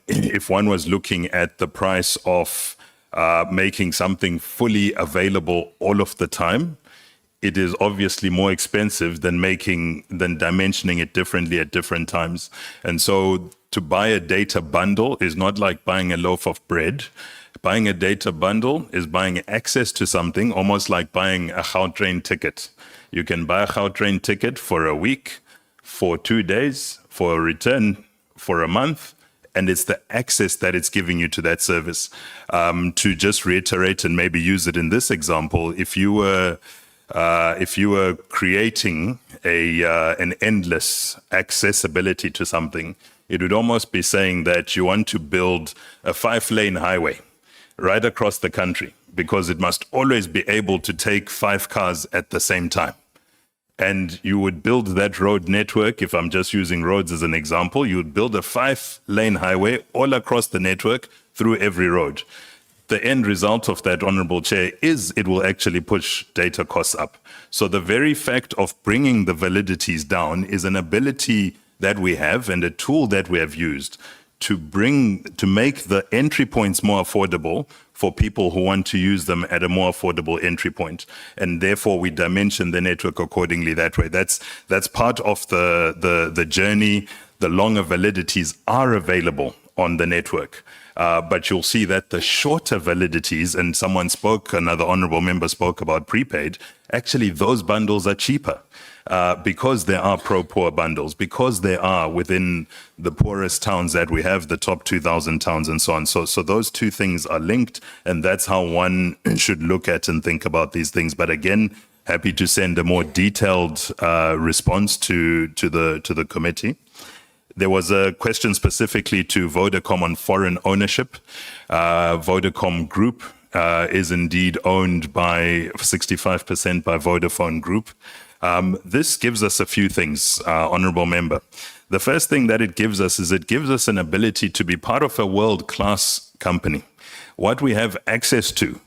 If one was looking at the price of making something fully available all of the time, it is obviously more expensive than dimensioning it differently at different times. And so to buy a data bundle is not like buying a loaf of bread. Buying a data bundle is buying access to something, almost like buying a Gautrain ticket. You can buy a Gautrain ticket for a week, for 2 days, for a return, for a month, and it's the access that it's giving you to that service. To just reiterate and maybe use it in this example, if you were creating an endless accessibility to something, it would almost be saying that you want to build a 5-lane highway right across the country, because it must always be able to take 5 cars at the same time. And you would build that road network, if I'm just using roads as an example, you would build a 5-lane highway all across the network through every road. The end result of that, Honourable Chair, is it will actually push data costs up. So the very fact of bringing the validities down is an ability that we have and a tool that we have used to make the entry points more affordable for people who want to use them at a more affordable entry point. And therefore we dimension the network accordingly that way. That's part of the journey. The longer validities are available on the network. But you'll see that the shorter validities, and another honourable member spoke about prepaid, actually those bundles are cheaper because there are pro-poor bundles, because they are within the poorest towns that we have, the top 2,000 towns and so on. So those two things are linked, and that's how one should look at and think about these things. But again, happy to send a more detailed response to the committee. There was a question specifically to Vodacom on foreign ownership. Vodacom Group is indeed owned by 65% by Vodafone Group. This gives us a few things, Honourable Member. The first thing that it gives us is it gives us an ability to be part of a world-class company. What we have access to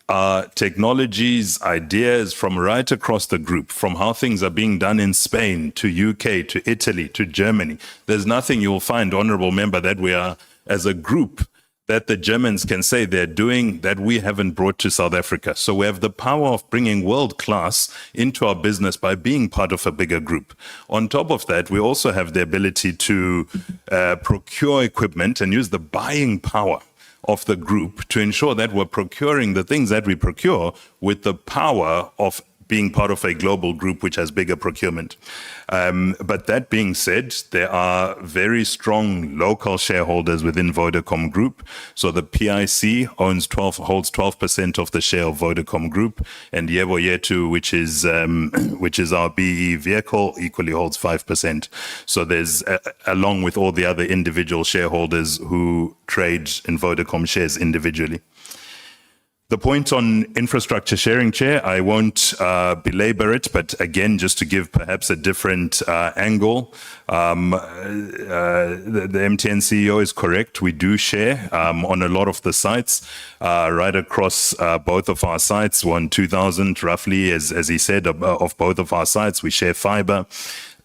are technologies, ideas from right across the group, from how things are being done in Spain to UK to Italy to Germany. There's nothing you'll find, Honourable Member, that we are as a group that the Germans can say they're doing that we haven't brought to South Africa. So we have the power of bringing world class into our business by being part of a bigger group. On top of that, we also have the ability to procure equipment and use the buying power of the group to ensure that we're procuring the things that we procure with the power of being part of a global group which has bigger procurement. But that being said, there are very strong local shareholders within Vodacom Group. So the PIC holds 12% of the share of Vodacom Group, and Yebo Yetu, which is our BE vehicle, equally holds 5%. So there's, along with all the other individual shareholders who trade in Vodacom shares individually. The point on infrastructure sharing, Chair, I won't belabor it, but again, just to give perhaps a different angle, the MTN CEO is correct. We do share on a lot of the sites, right across both of our sites, 2,000 roughly, as he said, of both of our sites. We share fiber.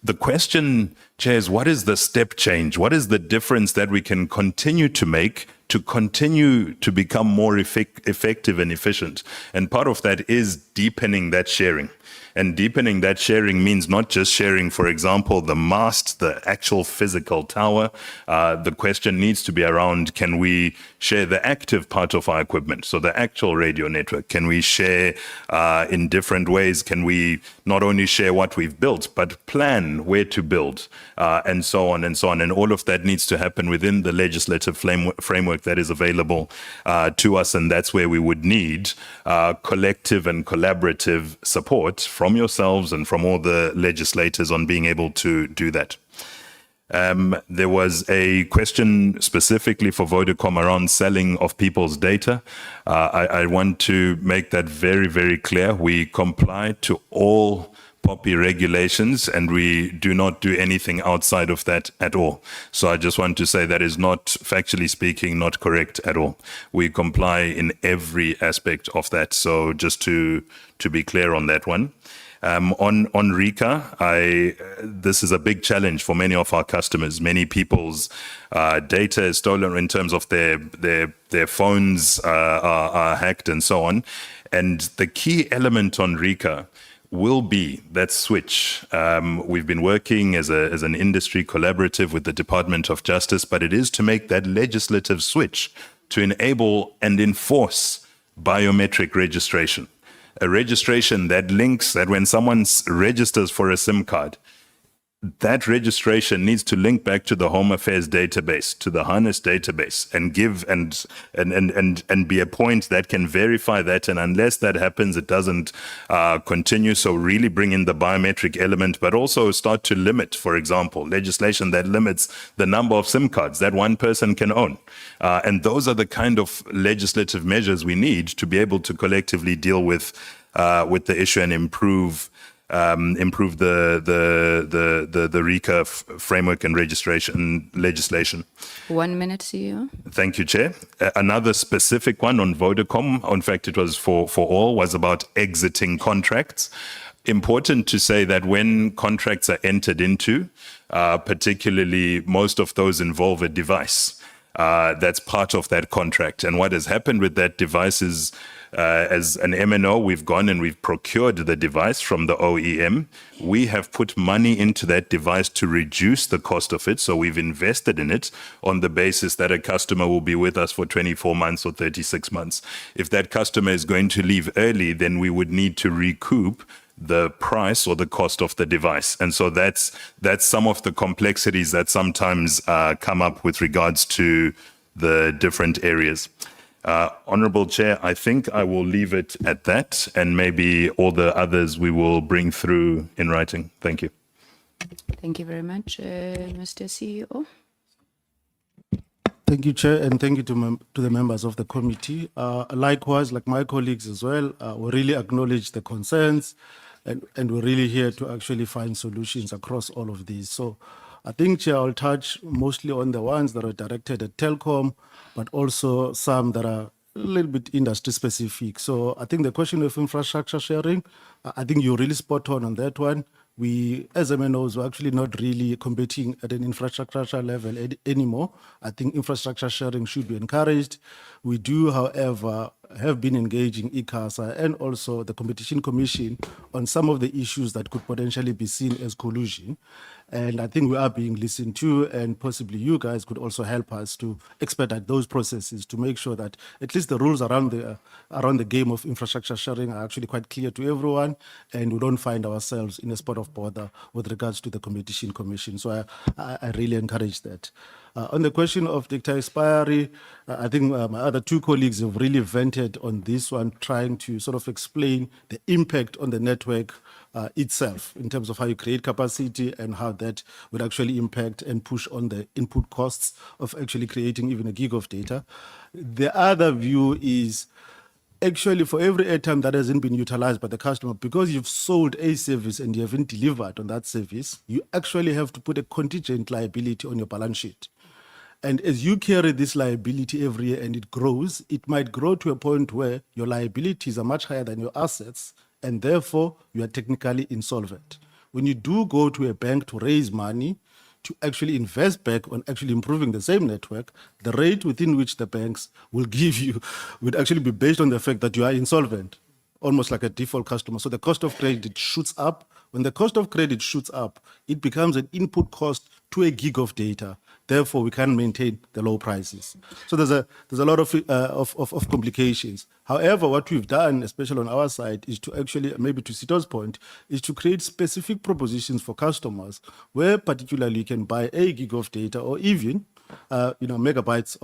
The question, Chair, is what is the step change? What is the difference that we can continue to make to continue to become more effective and efficient? And part of that is deepening that sharing. And deepening that sharing means not just sharing, for example, the mast, the actual physical tower. The question needs to be around, can we share the active part of our equipment? So the actual radio network, can we share in different ways? Can we not only share what we've built, but plan where to build, and so on and so on. And all of that needs to happen within the legislative framework that is available to us. And that's where we would need collective and collaborative support from yourselves and from all the legislators on being able to do that. There was a question specifically for Vodacom around selling of people's data. I want to make that very, very clear. We comply to all POPI regulations, and we do not do anything outside of that at all. So I just want to say that is not, factually speaking, not correct at all. We comply in every aspect of that. So just to be clear on that one. On RICA, this is a big challenge for many of our customers. Many people's data is stolen in terms of their phones are hacked and so on. And the key element on RICA will be that switch. We've been working as an industry collaborative with the Department of Justice, but it is to make that legislative switch to enable and enforce biometric registration. A registration that links that when someone registers for a SIM card, that registration needs to link back to the Home Affairs database, to the harness database, and give and be a point that can verify that. And unless that happens, it doesn't continue. So really bring in the biometric element, but also start to limit, for example, legislation that limits the number of SIM cards that one person can own. And those are the kind of legislative measures we need to be able to collectively deal with the issue and improve the RICA framework and registration legislation. 1 minute, CEO. Thank you, Chair. Another specific one on Vodacom, in fact, it was for all, was about exiting contracts. Important to say that when contracts are entered into, particularly most of those involve a device. That's part of that contract. And what has happened with that device is, as an MNO, we've gone and we've procured the device from the OEM. We have put money into that device to reduce the cost of it. So we've invested in it on the basis that a customer will be with us for 24 months or 36 months. If that customer is going to leave early, then we would need to recoup the price or the cost of the device. And so that's some of the complexities that sometimes come up with regards to the different areas. Honorable Chair, I think I will leave it at that, and maybe all the others we will bring through in writing. Thank you. Thank you very much, Mr. CEO. Thank you, Chair, and thank you to the members of the committee. Likewise, like my colleagues as well, we really acknowledge the concerns, and we're really here to actually find solutions across all of these. So I think, Chair, I'll touch mostly on the ones that are directed at Telkom, but also some that are a little bit industry specific. So I think the question of infrastructure sharing, I think you're really spot on that one. we, as MNOs, we're actually not really competing at an infrastructure level anymore. I think infrastructure sharing should be encouraged. We do, however, have been engaging ICASA and also the Competition Commission on some of the issues that could potentially be seen as collusion. And I think we are being listened to, and possibly you guys could also help us to expedite those processes to make sure that at least the rules around the game of infrastructure sharing are actually quite clear to everyone, and we don't find ourselves in a spot of bother with regards to the Competition Commission. So I really encourage that. On the question of data expiry, I think my other two colleagues have really vented on this one, trying to sort of explain the impact on the network itself in terms of how you create capacity and how that would actually impact and push on the input costs of actually creating even a gig of data. The other view is actually for every airtime that hasn't been utilized by the customer, because you've sold a service and you haven't delivered on that service, you actually have to put a contingent liability on your balance sheet. And as you carry this liability every year and it grows, it might grow to a point where your liabilities are much higher than your assets, and therefore you are technically insolvent. When you do go to a bank to raise money, to actually invest back on actually improving the same network, the rate within which the banks will give you would actually be based on the fact that you are insolvent, almost like a default customer. So the cost of credit shoots up. When the cost of credit shoots up, it becomes an input cost to a gig of data. Therefore, we can maintain the low prices. So there's a lot of complications. However, what we've done, especially on our side, is to actually, maybe to Sito's point, is to create specific propositions for customers where particularly you can buy a gig of data or even megabytes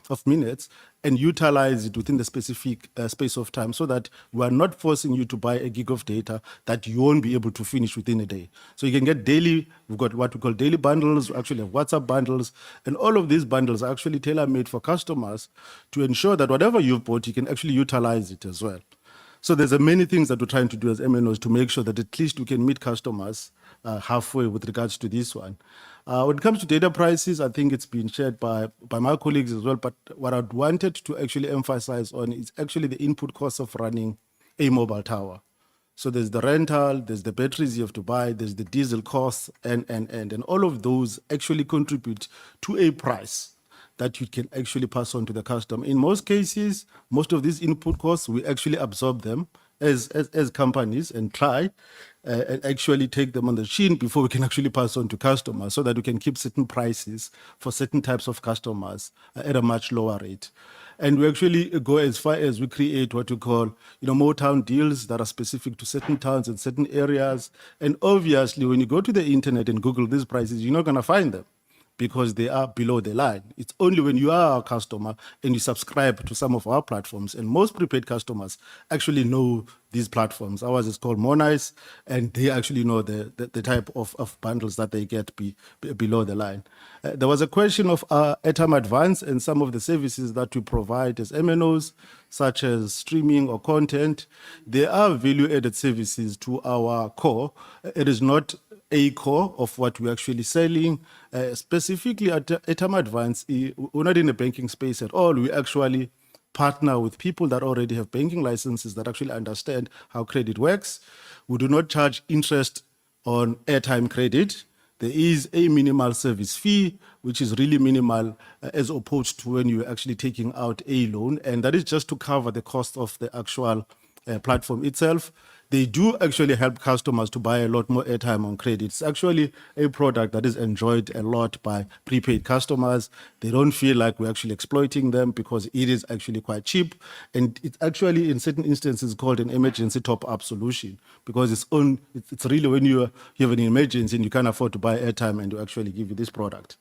of minutes and utilize it within the specific space of time, so that we are not forcing you to buy a gig of data that you won't be able to finish within a day. So you can get daily, we've got what we call daily bundles, we actually have WhatsApp bundles, and all of these bundles are actually tailor-made for customers to ensure that whatever you've bought, you can actually utilize it as well. So there's many things that we're trying to do as MNOs to make sure that at least we can meet customers halfway with regards to this one. When it comes to data prices, I think it's been shared by my colleagues as well, but what I wanted to actually emphasize on is actually the input cost of running a mobile tower. So there's the rental, there's the batteries you have to buy, there's the diesel costs, and all of those actually contribute to a price that you can actually pass on to the customer. In most cases, most of these input costs, we actually absorb them as companies and try and actually take them on the chin before we can actually pass on to customers, so that we can keep certain prices for certain types of customers at a much lower rate. And we actually go as far as we create what we call, more town deals that are specific to certain towns and certain areas. And obviously, when you go to the internet and Google these prices, you're not going to find them, because they are below the line. It's only when you are a customer and you subscribe to some of our platforms, and most prepaid customers actually know these platforms. Ours is called Monice, and they actually know the type of bundles that they get below the line. There was a question of airtime advance and some of the services that we provide as MNOs, such as streaming or content. They are value-added services to our core. It is not a core of what we're actually selling. Specifically at airtime advance, we're not in the banking space at all. We actually partner with people that already have banking licenses that actually understand how credit works. We do not charge interest on airtime credit. There is a minimal service fee, which is really minimal as opposed to when you're actually taking out a loan. And that is just to cover the cost of the actual platform itself. They do actually help customers to buy a lot more airtime on credit. It's actually a product that is enjoyed a lot by prepaid customers. They don't feel like we're actually exploiting them, because it is actually quite cheap. And it's actually, in certain instances, called an emergency top-up solution, because it's really when you have an emergency and you can't afford to buy airtime, and you actually give you this product.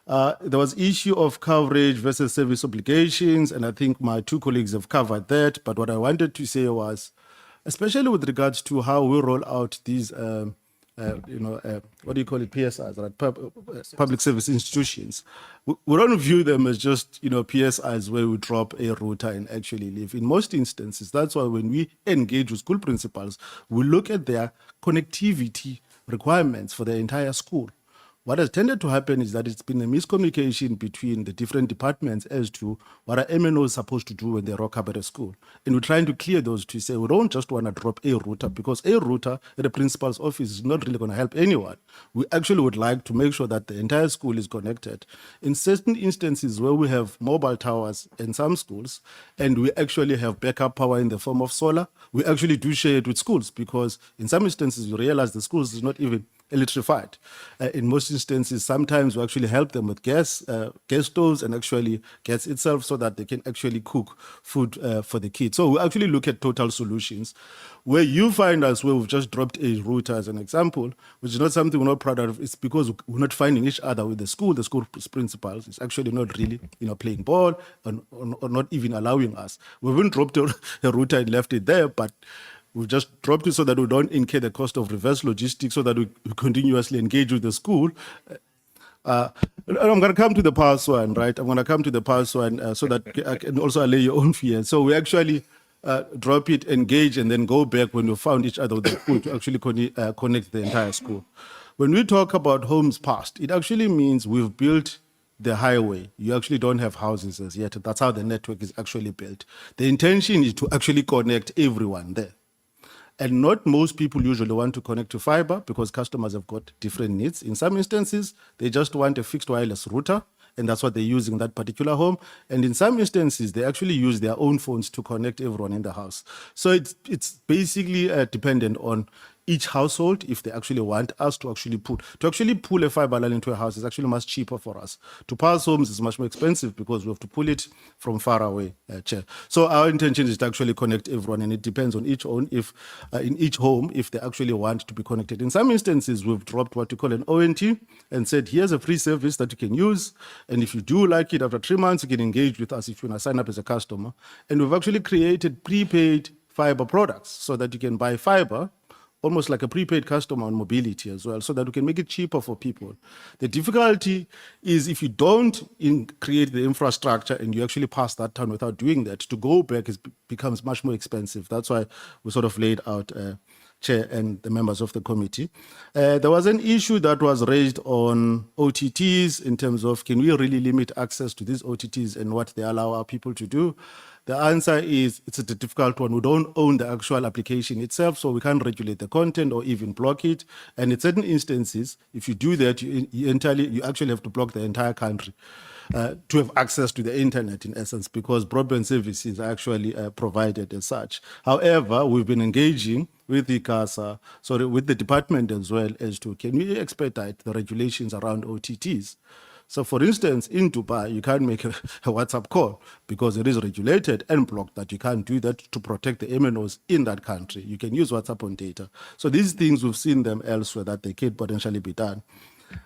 There was issue of coverage versus service obligations, and I think my two colleagues have covered that. But what I wanted to say was, especially with regards to how we roll out these, what do you call it, PSIs, right? Public service institutions. We don't view them as just, PSIs where we drop a router and actually leave. In most instances, that's why when we engage with school principals, we look at their connectivity requirements for the entire school. what has tended to happen is that it's been a miscommunication between the different departments as to what are MNOs supposed to do when they rock up at a school. And we're trying to clear those to say we don't just want to drop a router, because a router at the principal's office is not really going to help anyone. We actually would like to make sure that the entire school is connected. In certain instances where we have mobile towers in some schools and we actually have backup power in the form of solar, we actually do share it with schools, because in some instances you realize the schools is not even electrified. In most instances, sometimes we actually help them with gas stoves and actually gas itself, so that they can actually cook food for the kids. So we actually look at total solutions. Where you find us, where we've just dropped a router as an example, which is not something we're not proud of, it's because we're not finding each other with the school principals. It's actually not really, playing ball or not even allowing us. We haven't dropped a router and left it there, but we just dropped it so that we don't incur the cost of reverse logistics, so that we continuously engage with the school. I'm going to come to the past one, right? I'm going to come to the past one so that I can also allay your own fears. So we actually drop it, engage, and then go back when we found each other with the school to actually connect the entire school. When we talk about homes passed, it actually means we've built the highway. You actually don't have houses as yet. That's how the network is actually built. The intention is to actually connect everyone there. And not most people usually want to connect to fiber, because customers have got different needs. In some instances, they just want a fixed wireless router, and that's what they use in that particular home. And in some instances, they actually use their own phones to connect everyone in the house. So it's basically dependent on each household if they actually want us to actually pull a fiber line into a house is actually much cheaper for us. To pass homes is much more expensive because we have to pull it from far away. So our intention is to actually connect everyone, and it depends on each home if they actually want to be connected. In some instances, we've dropped what we call an ONT and said, here's a free service that you can use, and if you do like it, after 3 months, you can engage with us if you want to sign up as a customer. And we've actually created prepaid fiber products so that you can buy fiber almost like a prepaid customer on mobility as well, so that we can make it cheaper for people. The difficulty is if you don't create the infrastructure and you actually pass that time without doing that, to go back becomes much more expensive. That's why we sort of laid out Chair and the members of the committee. There was an issue that was raised on OTTs in terms of, can we really limit access to these OTTs and what they allow our people to do? The answer is it's a difficult one. We don't own the actual application itself, so we can't regulate the content or even block it. And in certain instances, if you do that, you actually have to block the entire country to have access to the internet, in essence, because broadband services are actually provided as such. However, we've been engaging with with the department as well, as to, can we expedite the regulations around OTTs? So, for instance, in Dubai, you can't make a WhatsApp call because it is regulated and blocked that you can't do that to protect the MNOs in that country. You can use WhatsApp on data. So these things, we've seen them elsewhere that they can potentially be done.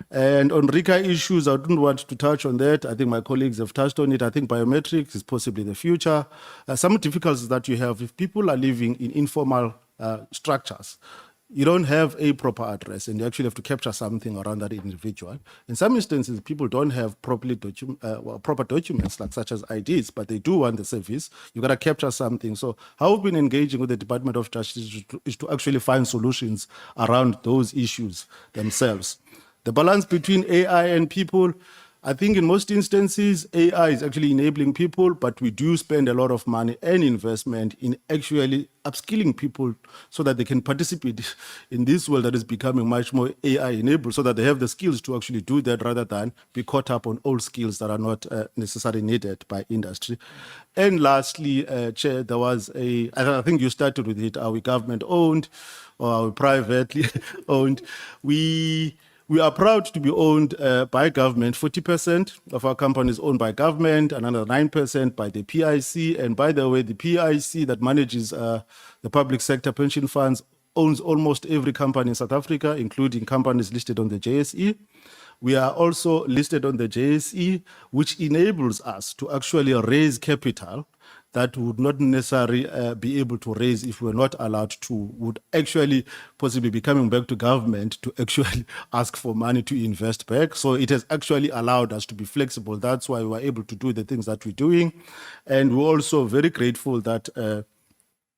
And on RICA issues, I don't want to touch on that. I think my colleagues have touched on it. I think biometrics is possibly the future. Some difficulties that you have, if people are living in informal structures, you don't have a proper address and you actually have to capture something around that individual. In some instances, people don't have proper documents, like such as IDs, but they do want the service. You got to capture something. So how we've been engaging with the Department of Justice is to actually find solutions around those issues themselves. The balance between AI and people, I think in most instances, AI is actually enabling people, but we do spend a lot of money and investment in actually upskilling people so that they can participate in this world that is becoming much more AI-enabled, so that they have the skills to actually do that rather than be caught up on old skills that are not necessarily needed by industry. And lastly, Chair, there was I think you started with it, are we government-owned or are we privately owned? We are proud to be owned by government. 40% of our company is owned by government, another 9% by the PIC. And by the way, the PIC that manages the public sector pension funds owns almost every company in South Africa, including companies listed on the JSE. We are also listed on the JSE, which enables us to actually raise capital that would not necessarily be able to raise if we're not allowed to, would actually possibly be coming back to government to actually ask for money to invest back. So it has actually allowed us to be flexible. That's why we were able to do the things that we're doing. And we're also very grateful that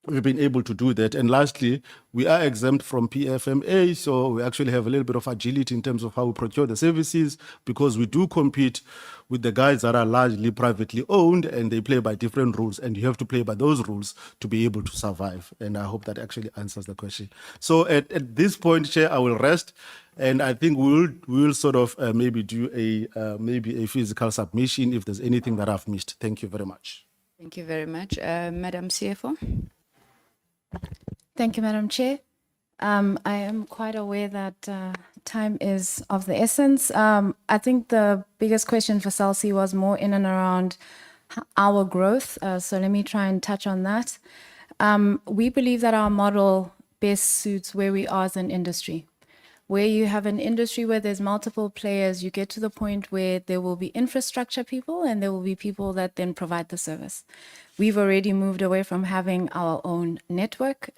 we've been able to do that. And lastly, we are exempt from PFMA, so we actually have a little bit of agility in terms of how we procure the services, because we do compete with the guys that are largely privately owned, and they play by different rules, and you have to play by those rules to be able to survive. And I hope that actually answers the question. So at this point, Chair, I will rest, and I think we'll sort of maybe do maybe a physical submission if there's anything that I've missed. Thank you very much. Thank you very much. Madam CFO? Thank you, Madam Chair. I am quite aware that time is of the essence. I think the biggest question for Salsi was more in and around our growth. So let me try and touch on that. We believe that our model best suits where we are as an industry. Where you have an industry where there's multiple players, you get to the point where there will be infrastructure people and there will be people that then provide the service. We've already moved away from having our own network,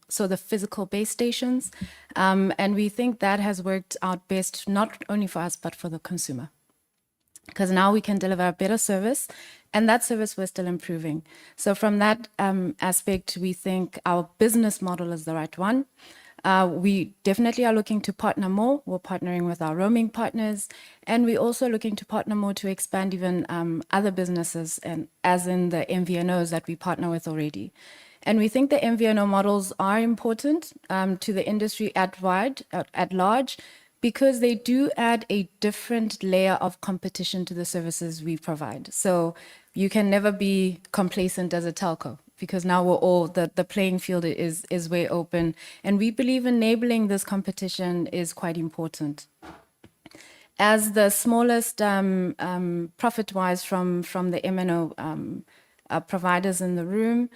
so the physical base stations, and we think that has worked out best, not only for us, but for the consumer. Because now we can deliver a better service, and that service we're still improving. So from that aspect, we think our business model is the right one. We definitely are looking to partner more. We're partnering with our roaming partners, and we're also looking to partner more to expand even other businesses, and as in the MVNOs that we partner with already. And we think the MVNO models are important to the industry at large, because they do add a different layer of competition to the services we provide. So you can never be complacent as a telco, because now we're all, the playing field is way open. And we believe enabling this competition is quite important. As the smallest profit-wise from the MNO providers in the room,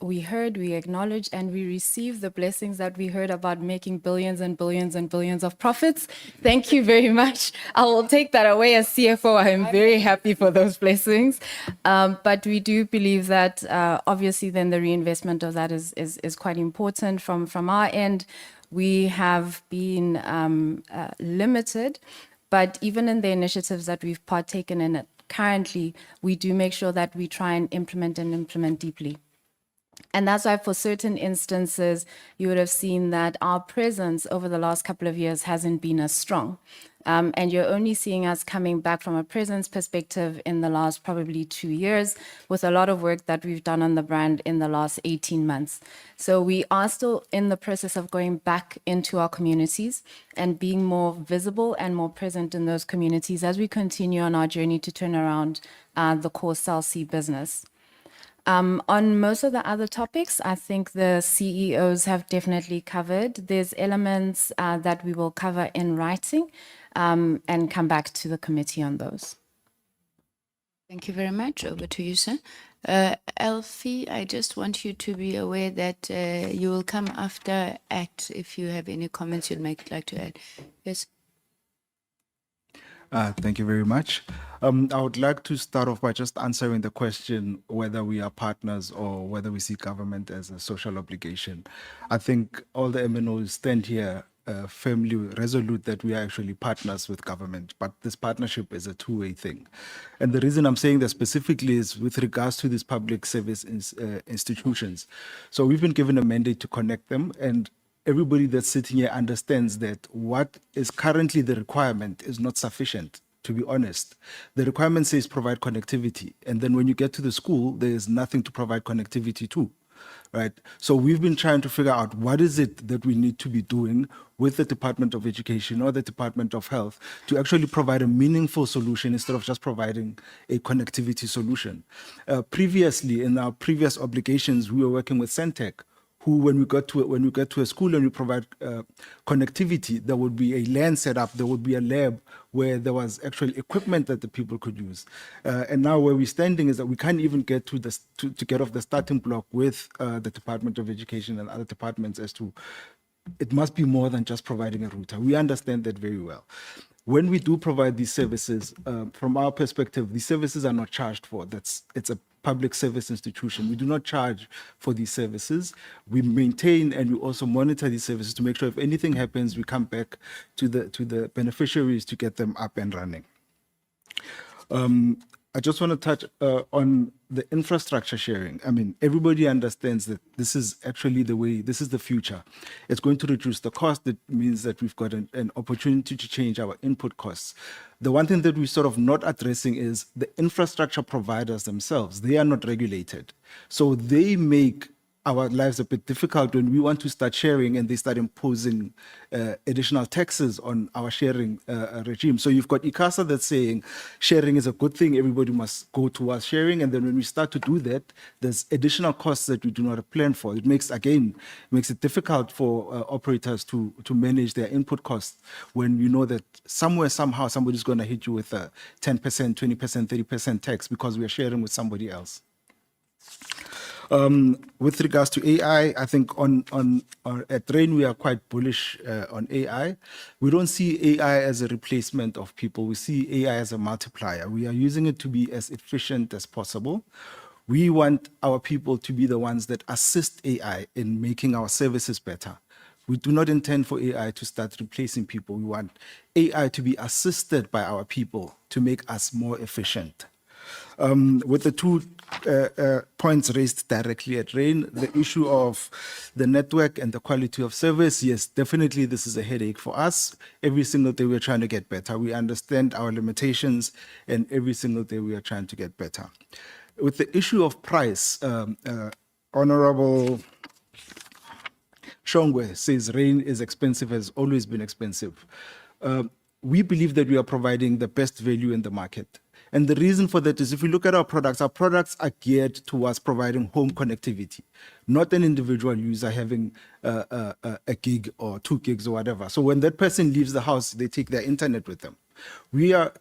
we heard, we acknowledged, and we received the blessings that we heard about making billions and billions and billions of profits. Thank you very much. I will take that away as CFO. I am very happy for those blessings. But we do believe that obviously then the reinvestment of that is quite important. From our end, we have been limited, but even in the initiatives that we've partaken in currently, we do make sure that we try and implement deeply. And that's why for certain instances, you would have seen that our presence over the last couple of years hasn't been as strong. And you're only seeing us coming back from a presence perspective in the last probably 2 years, with a lot of work that we've done on the brand in the last 18 months. So we are still in the process of going back into our communities and being more visible and more present in those communities as we continue on our journey to turn around the core Cell C business. On most of the other topics, I think the CEOs have definitely covered. There's elements that we will cover in writing and come back to the committee on those. Thank you very much. Over to you, sir. Elfie, I just want you to be aware that you will come after Act if you have any comments you'd like to add. Yes. Thank you very much. I would like to start off by just answering the question whether we are partners or whether we see government as a social obligation. I think all the MNOs stand here firmly resolute that we are actually partners with government, but this partnership is a two-way thing. And the reason I'm saying that specifically is with regards to these public service institutions. So we've been given a mandate to connect them, and everybody that's sitting here understands that what is currently the requirement is not sufficient, to be honest. The requirement says provide connectivity. And then when you get to the school, there is nothing to provide connectivity to, right? So we've been trying to figure out what is it that we need to be doing with the Department of Education or the Department of Health to actually provide a meaningful solution instead of just providing a connectivity solution. Previously, in our previous obligations, we were working with Centec, who, when we get to a school and we provide connectivity, there would be a LAN set up, there would be a lab where there was actual equipment that the people could use. And now where we're standing is that we can't even get to get off the starting block with the Department of Education and other departments as to it must be more than just providing a router. We understand that very well. When we do provide these services, from our perspective, these services are not charged for. It's a public service institution. We do not charge for these services. We maintain and we also monitor these services to make sure if anything happens, we come back to the beneficiaries to get them up and running. I just want to touch on the infrastructure sharing. I mean, everybody understands that this is actually the way, this is the future. It's going to reduce the cost. It means that we've got an opportunity to change our input costs. The one thing that we're sort of not addressing is the infrastructure providers themselves. They are not regulated. So they make our lives a bit difficult when we want to start sharing and they start imposing additional taxes on our sharing regime. So you've got ICASA that's saying sharing is a good thing, everybody must go towards sharing. And then when we start to do that, there's additional costs that we do not plan for. It makes it difficult for operators to manage their input costs when you know that somewhere, somehow, somebody's going to hit you with a 10%, 20%, 30% tax because we are sharing with somebody else. With regards to AI, I think at RAIN we are quite bullish on AI. We don't see AI as a replacement of people. We see AI as a multiplier. We are using it to be as efficient as possible. We want our people to be the ones that assist AI in making our services better. We do not intend for AI to start replacing people. We want AI to be assisted by our people to make us more efficient. With the two points raised directly at RAIN, the issue of the network and the quality of service, yes, definitely this is a headache for us. Every single day we're trying to get better. We understand our limitations and every single day we are trying to get better. With the issue of price, Honorable Shongwe says RAIN is expensive, has always been expensive. We believe that we are providing the best value in the market. And the reason for that is if you look at our products are geared towards providing home connectivity, not an individual user having a gig or 2 gigs or whatever. So when that person leaves the house, they take their internet with them. We are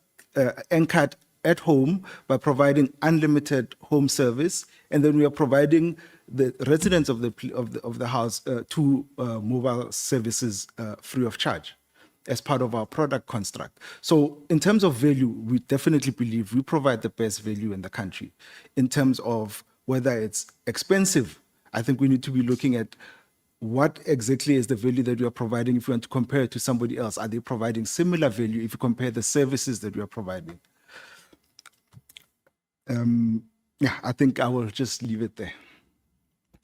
anchored at home by providing unlimited home service, and then we are providing the residents of the house two mobile services free of charge as part of our product construct. So in terms of value, we definitely believe we provide the best value in the country. In terms of whether it's expensive, I think we need to be looking at what exactly is the value that we are providing if we want to compare it to somebody else. Are they providing similar value if you compare the services that we are providing? Yeah, I think I will just leave it there.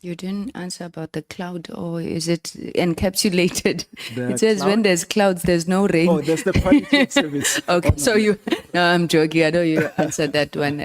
You didn't answer about the cloud, or is it encapsulated? The It says cloud? when there's clouds, there's no rain. Oh, that's the quality of service. Okay, so you, no, I'm joking. I know you answered that one.